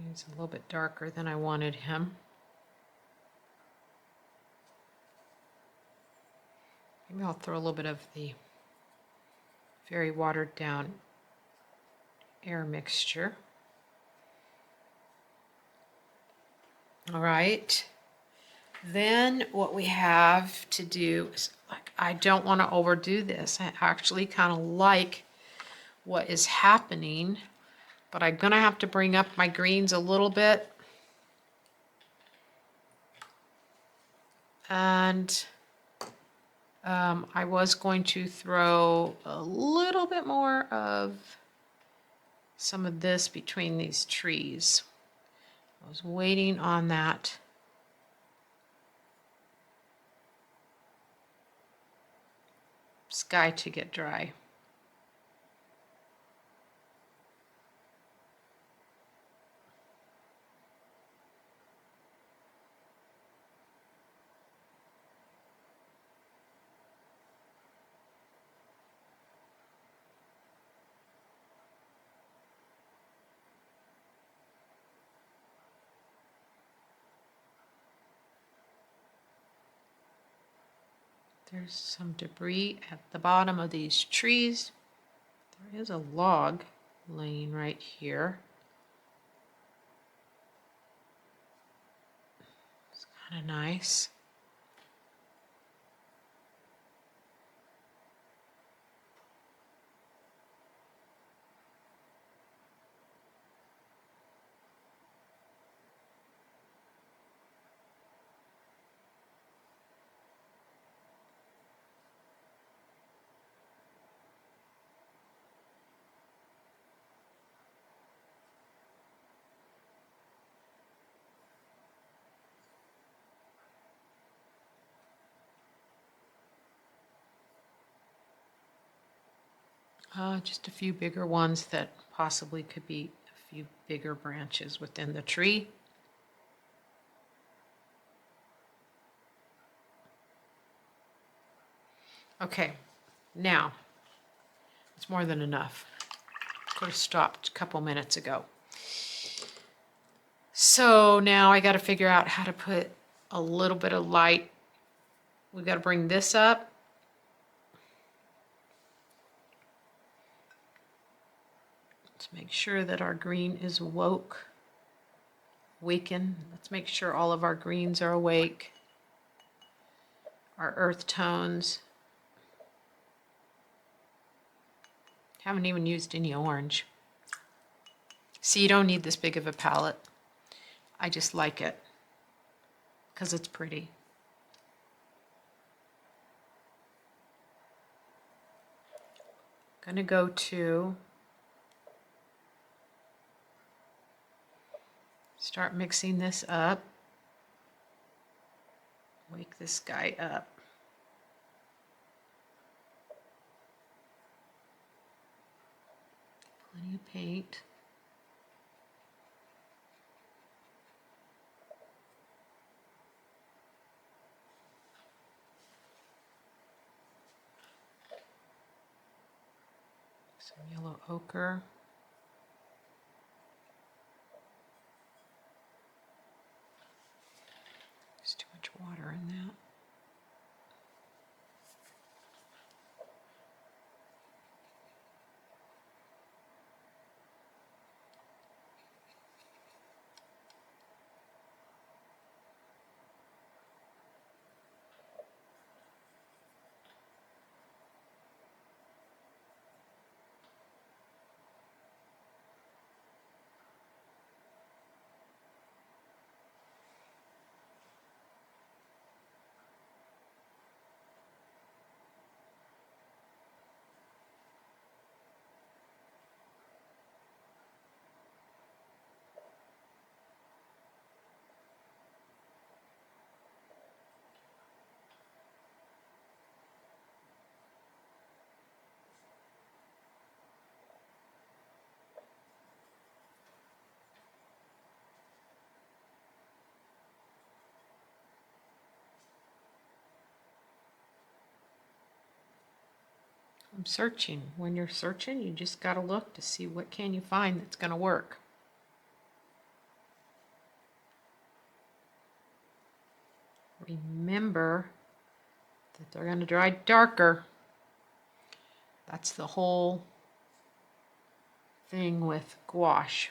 He's a little bit darker than I wanted him. Maybe I'll throw a little bit of the very watered down air mixture. All right. Then what we have to do is, like, I don't want to overdo this. I actually kind of like what is happening, but I'm going to have to bring up my greens a little bit. And I was going to throw a little bit more of some of this between these trees. I was waiting on that sky to get dry. There's some debris at the bottom of these trees. There is a log laying right here. It's kind of nice. Just a few bigger ones that possibly could be a few bigger branches within the tree. Okay, now it's more than enough. Could have stopped a couple minutes ago. So now I got to figure out how to put a little bit of light. We got to bring this up. Let's make sure that our green is awaken. Let's make sure all of our greens are awake. Our earth tones. Haven't even used any orange. See, you don't need this big of a palette. I just like it because it's pretty. Gonna go to start mixing this up. Wake this guy up. Plenty of paint. Some yellow ochre. There's too much water in that. I'm searching. When you're searching, you just got to look to see what can you find that's going to work. Remember that they're going to dry darker. That's the whole thing with gouache.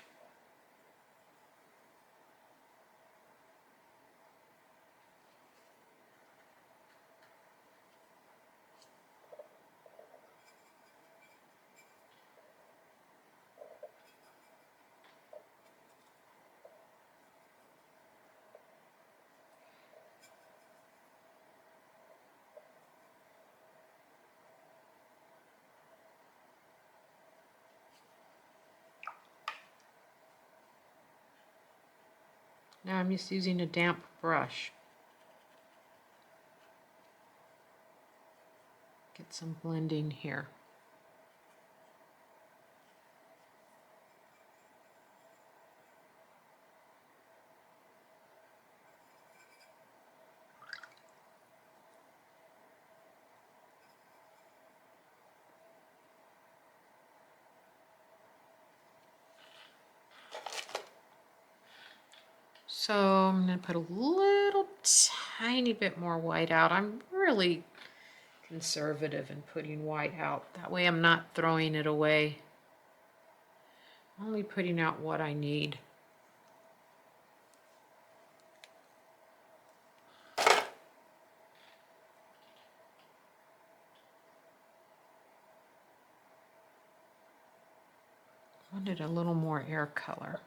Now I'm just using a damp brush. Get some blending here. So I'm going to put a little tiny bit more white out. I'm really conservative in putting white out. That way I'm not throwing it away. Only putting out what I need. Wanted a little more air color.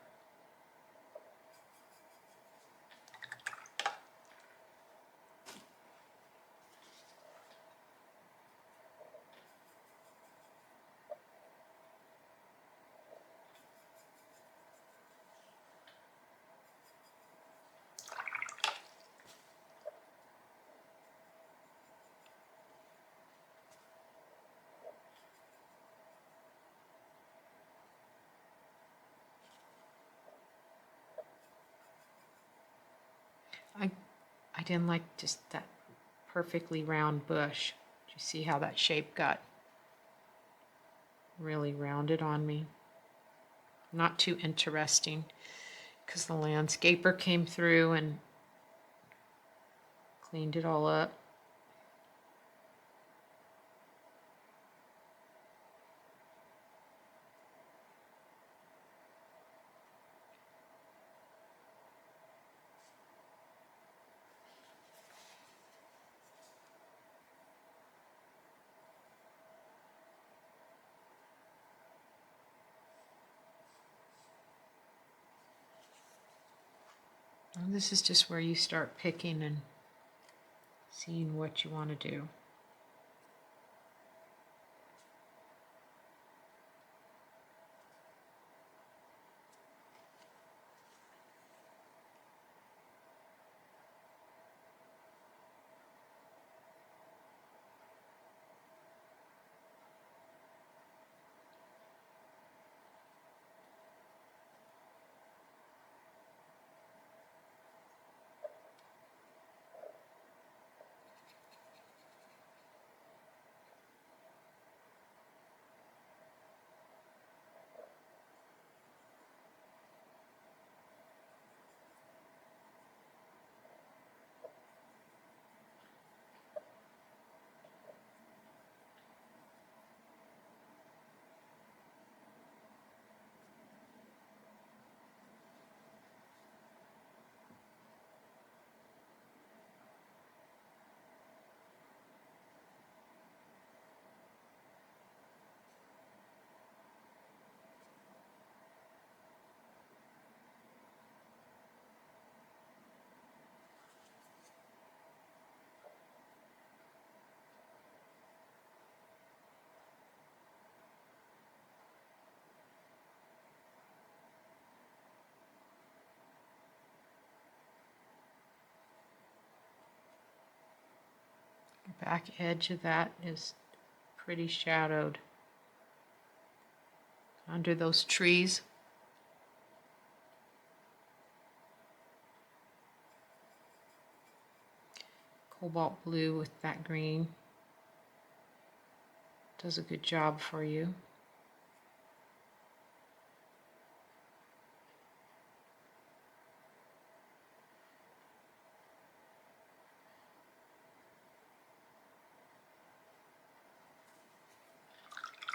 I didn't like just that perfectly round bush. Did you see how that shape got really rounded on me? Not too interesting because the landscaper came through and cleaned it all up. And this is just where you start picking and seeing what you want to do. The back edge of that is pretty shadowed under those trees. Cobalt blue with that green does a good job for you.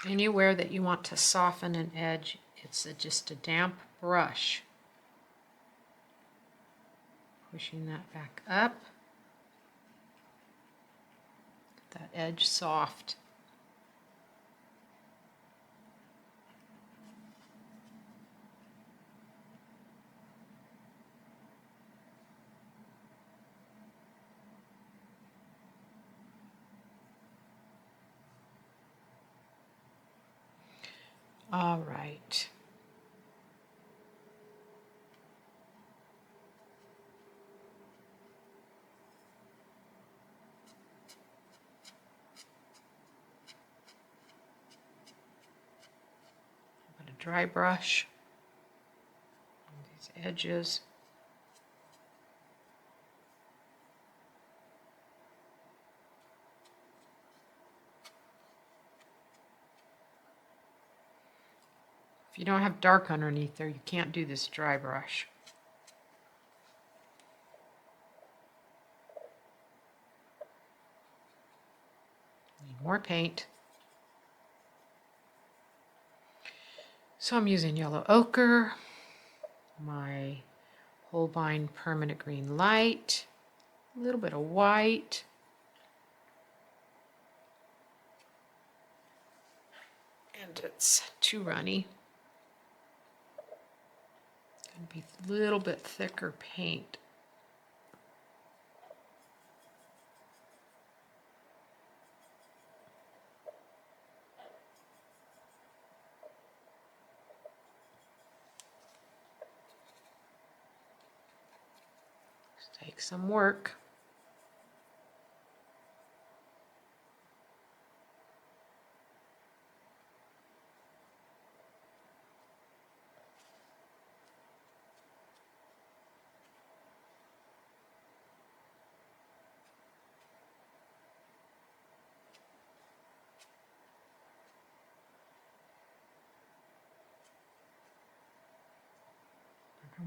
Anywhere that you want to soften an edge, it's just a damp brush. Pushing that back up. Get that edge soft. All right. Put a dry brush on these edges. If you don't have dark underneath there, you can't do this dry brush. Need more paint. So I'm using yellow ochre, my Holbein permanent green light, a little bit of white, and it's too runny. Gonna be a little bit thicker paint. Take some work.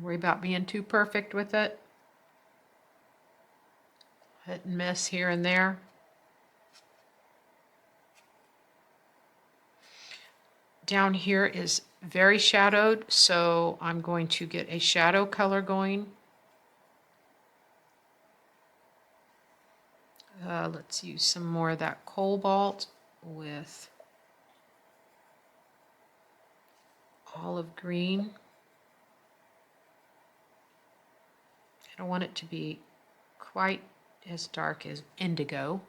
worry about being too perfect with it. Hit and miss here and there. Down here is very shadowed, so I'm going to get a shadow color going. Let's use some more of that cobalt with olive green. I don't want it to be quite as dark as indigo.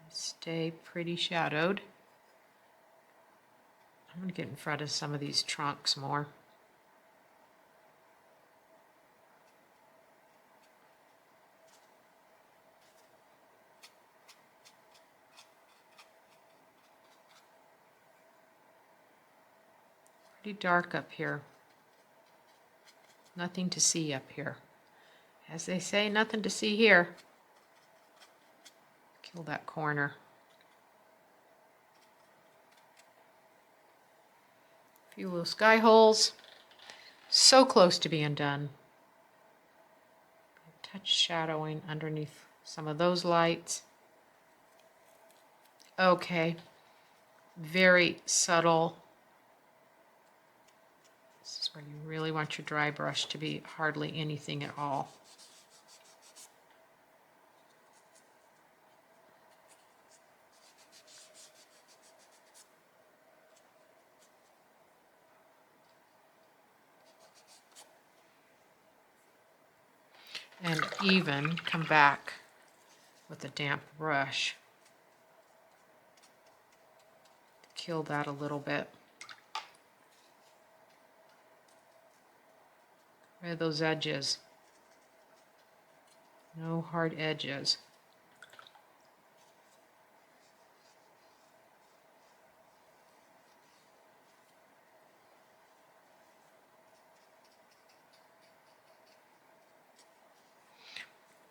Stay pretty shadowed. I'm going to get in front of some of these trunks more. Pretty dark up here. Nothing to see up here. As they say, nothing to see here. Kill that corner. A few little sky holes. So close to being done. Touch shadowing underneath some of those lights. Okay. Very subtle. This is where you really want your dry brush to be hardly anything at all. And even come back with a damp brush to kill that a little bit. Rid of those edges. No hard edges.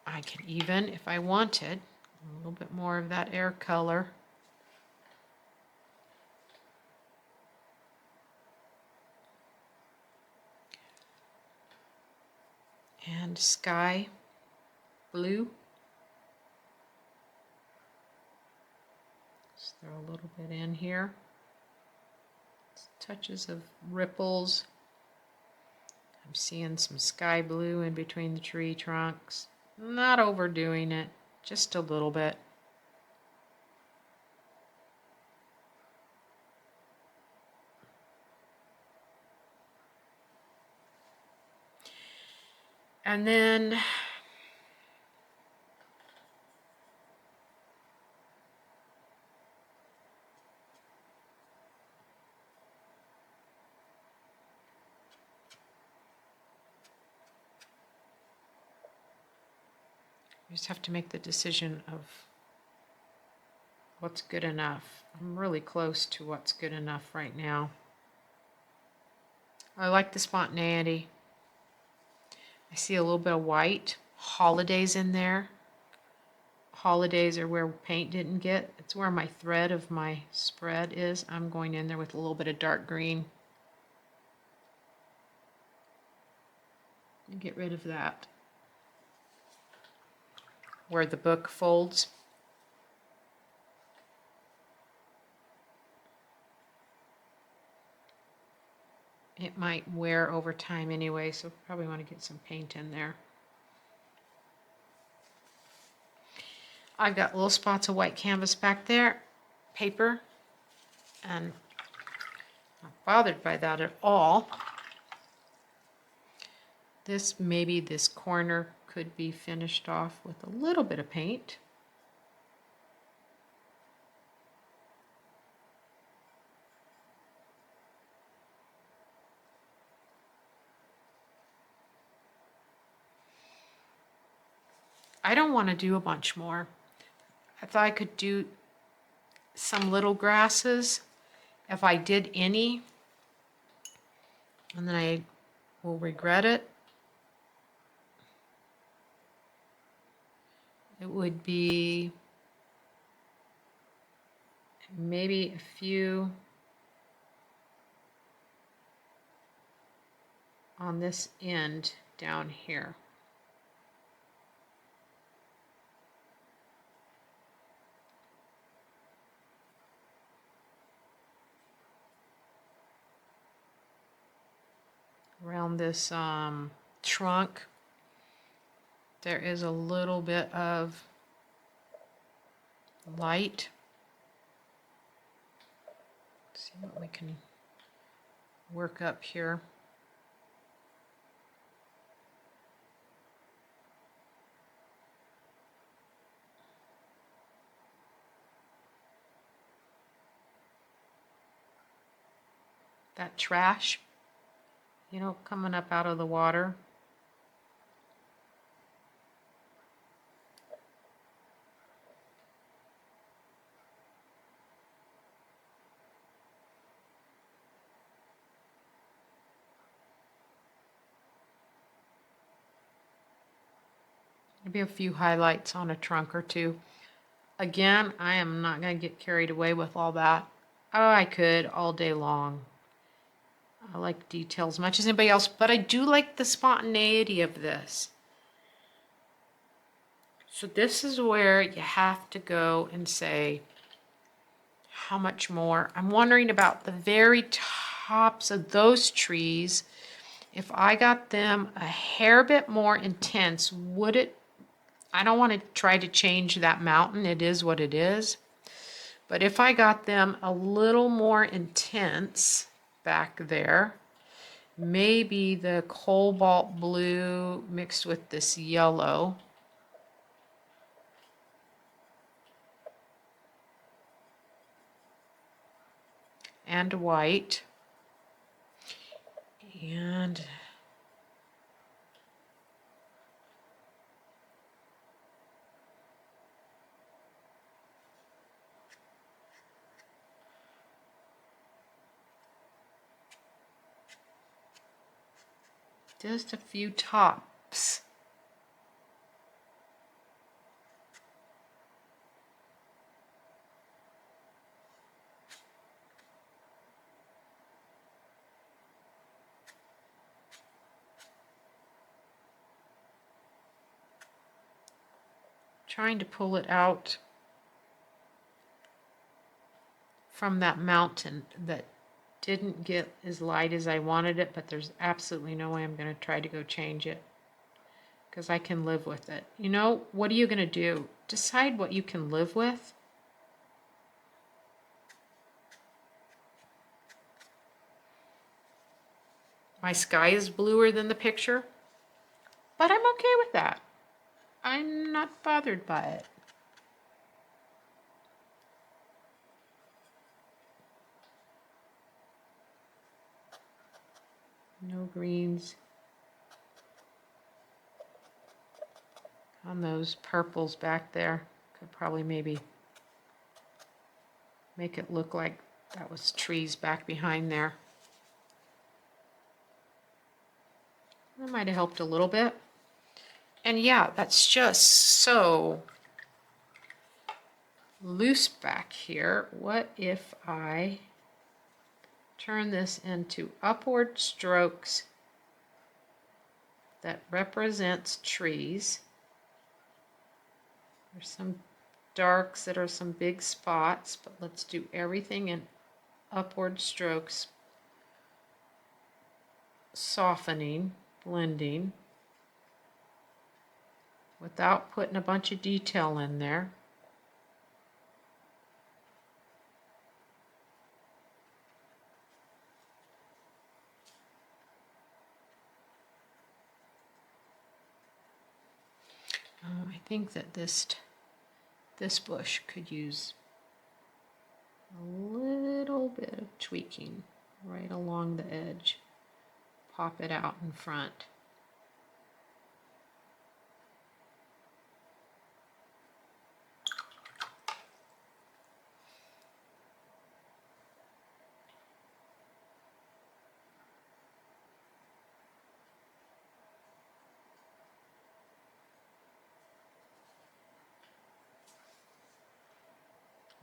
I could even, if I wanted, a little bit more of that air color. And sky blue. Just throw a little bit in here. Touches of ripples. I'm seeing some sky blue in between the tree trunks. Not overdoing it, just a little bit. And then you just have to make the decision of what's good enough. I'm really close to what's good enough right now. I like the spontaneity. I see a little bit of white, holidays in there. Holidays are where paint didn't get. It's where my thread of my spread is. I'm going in there with a little bit of dark green. And get rid of that. Where the book folds. It might wear over time anyway, so probably want to get some paint in there. I've got little spots of white canvas back there, paper, and not bothered by that at all. Maybe this corner could be finished off with a little bit of paint. I don't want to do a bunch more. I thought I could do some little grasses if I did any, and then I will regret it. It would be maybe a few on this end down here. Around this trunk, there is a little bit of light. Let's see what we can work up here. That trash, you know, coming up out of the water. Maybe a few highlights on a trunk or two. Again, I am not going to get carried away with all that. Oh, I could all day long. I like detail as much as anybody else, but I do like the spontaneity of this. So this is where you have to go and say, how much more? I'm wondering about the very tops of those trees. If I got them a hair bit more intense, would it? I don't want to try to change that mountain. It is what it is. But if I got them a little more intense back there, maybe the cobalt blue mixed with this yellow. And white. And just a few tops. Trying to pull it out from that mountain that didn't get as light as I wanted it, but there's absolutely no way I'm going to try to go change it because I can live with it. You know, what are you going to do? Decide what you can live with. My sky is bluer than the picture, but I'm okay with that. I'm not bothered by it. No greens on those purples back there. Could probably maybe make it look like that was trees back behind there. That might have helped a little bit. And yeah, that's just so loose back here. What if I turn this into upward strokes that represents trees? There's some darks that are some big spots, but let's do everything in upward strokes, softening, blending, without putting a bunch of detail in there. I think that this bush could use a little bit of tweaking right along the edge. Pop it out in front.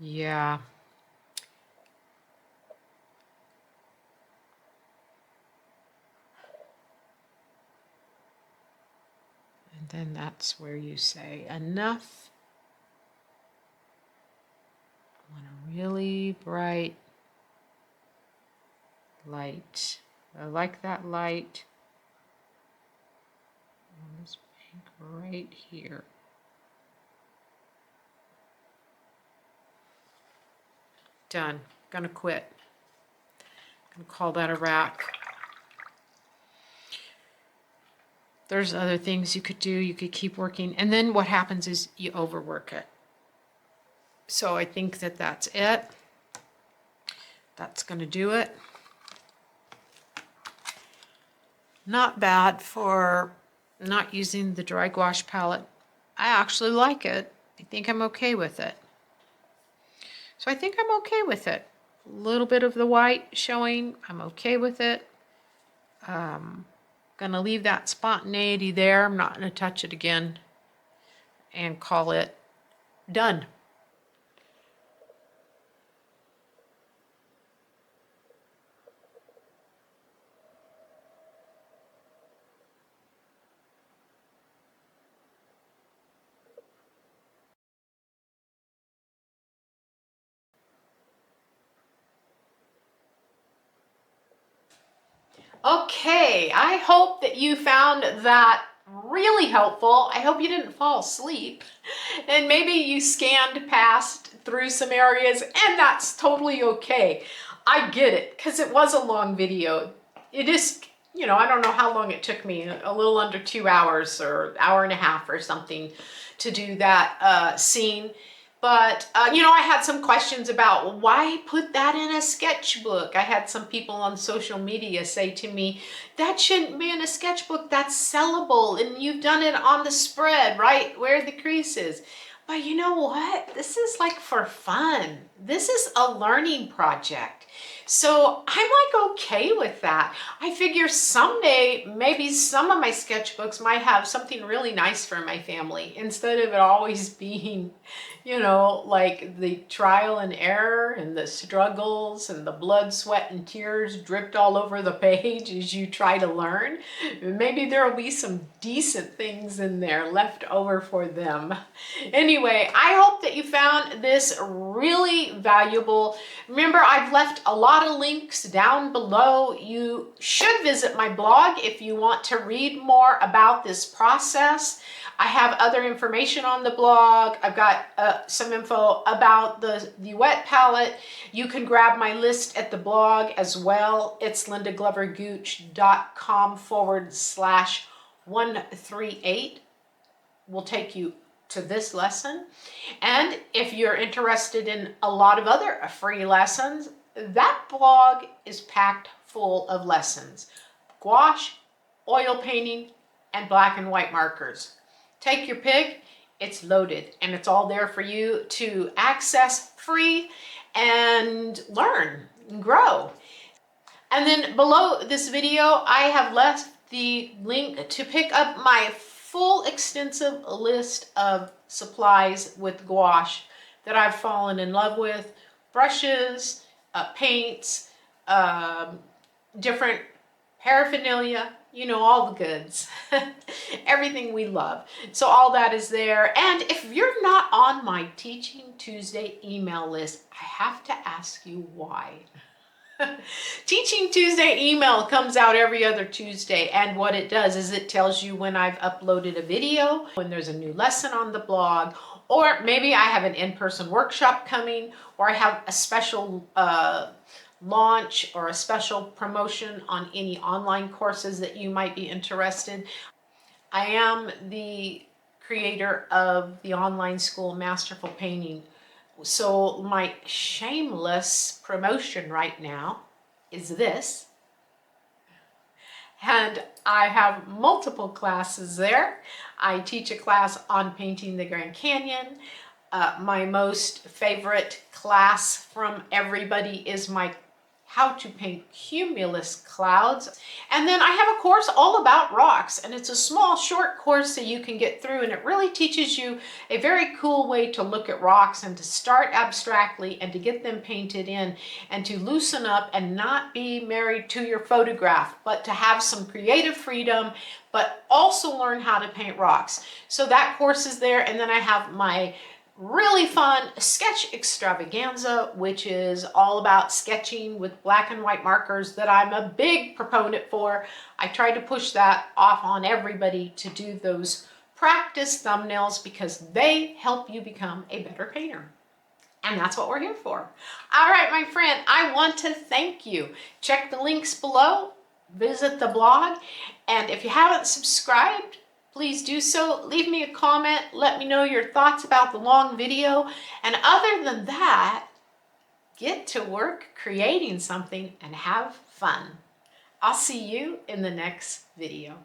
Yeah. And then that's where you say enough. I want a really bright light. I like that light on this pink right here. Done. Gonna quit. Gonna call that a wrap. There's other things you could do. You could keep working. And then what happens is you overwork it. So I think that that's it. That's going to do it. Not bad for not using the dry gouache palette. I actually like it. I think I'm okay with it. So I think I'm okay with it. A little bit of the white showing. I'm okay with it. Gonna leave that spontaneity there. I'm not gonna touch it again and call it done. Okay, I hope that you found that really helpful. I hope you didn't fall asleep and maybe you scanned past through some areas, and that's totally okay. I get it because it was a long video. It is, you know, I don't know how long it took me, a little under 2 hours or hour and a half or something to do that scene. But, you know, I had some questions about why put that in a sketchbook. I had some people on social media say to me, that shouldn't be in a sketchbook, that's sellable, and you've done it on the spread, right, where the crease is. But you know what? This is like for fun. This is a learning project. So I'm like okay with that. I figure someday maybe some of my sketchbooks might have something really nice for my family instead of it always being, you know, like the trial and error and the struggles and the blood, sweat, and tears dripped all over the page as you try to learn. Maybe there will be some decent things in there left over for them. Anyway, I hope that you found this really valuable. Remember, I've left a lot of links down below. You should visit my blog if you want to read more about this process. I have other information on the blog. I've got some info about the wet palette. You can grab my list at the blog as well. It's lindaglovergooch.com/138. Will take you to this lesson. And if you're interested in a lot of other free lessons, that blog is packed full of lessons. Gouache, oil painting, and black and white markers. Take your pick, it's loaded, and it's all there for you to access free and learn and grow. And then below this video, I have left the link to pick up my full extensive list of supplies with gouache that I've fallen in love with. Brushes, paints, different paraphernalia, you know, all the goods, everything we love. So all that is there. And if you're not on my Teaching Tuesday email list, I have to ask you why. Teaching Tuesday email comes out every other Tuesday, and what it does is it tells you when I've uploaded a video, when there's a new lesson on the blog, or maybe I have an in-person workshop coming, or I have a special launch or a special promotion on any online courses that you might be interested. I am the creator of the online school Masterful Painting. So my shameless promotion right now is this. And I have multiple classes there. I teach a class on painting the Grand Canyon. My most favorite class from everybody is my how to paint cumulus clouds. And then I have a course all about rocks, and it's a small, short course that you can get through, and it really teaches you a very cool way to look at rocks and to start abstractly and to get them painted in and to loosen up and not be married to your photograph, but to have some creative freedom, but also learn how to paint rocks. So that course is there, and then I have my really fun sketch extravaganza, which is all about sketching with black and white markers that I'm a big proponent for. I try to push that off on everybody to do those practice thumbnails because they help you become a better painter. And that's what we're here for. All right, my friend, I want to thank you. Check the links below, visit the blog, and if you haven't subscribed, please do so. Leave me a comment. Let me know your thoughts about the long video. And other than that, get to work creating something and have fun. I'll see you in the next video.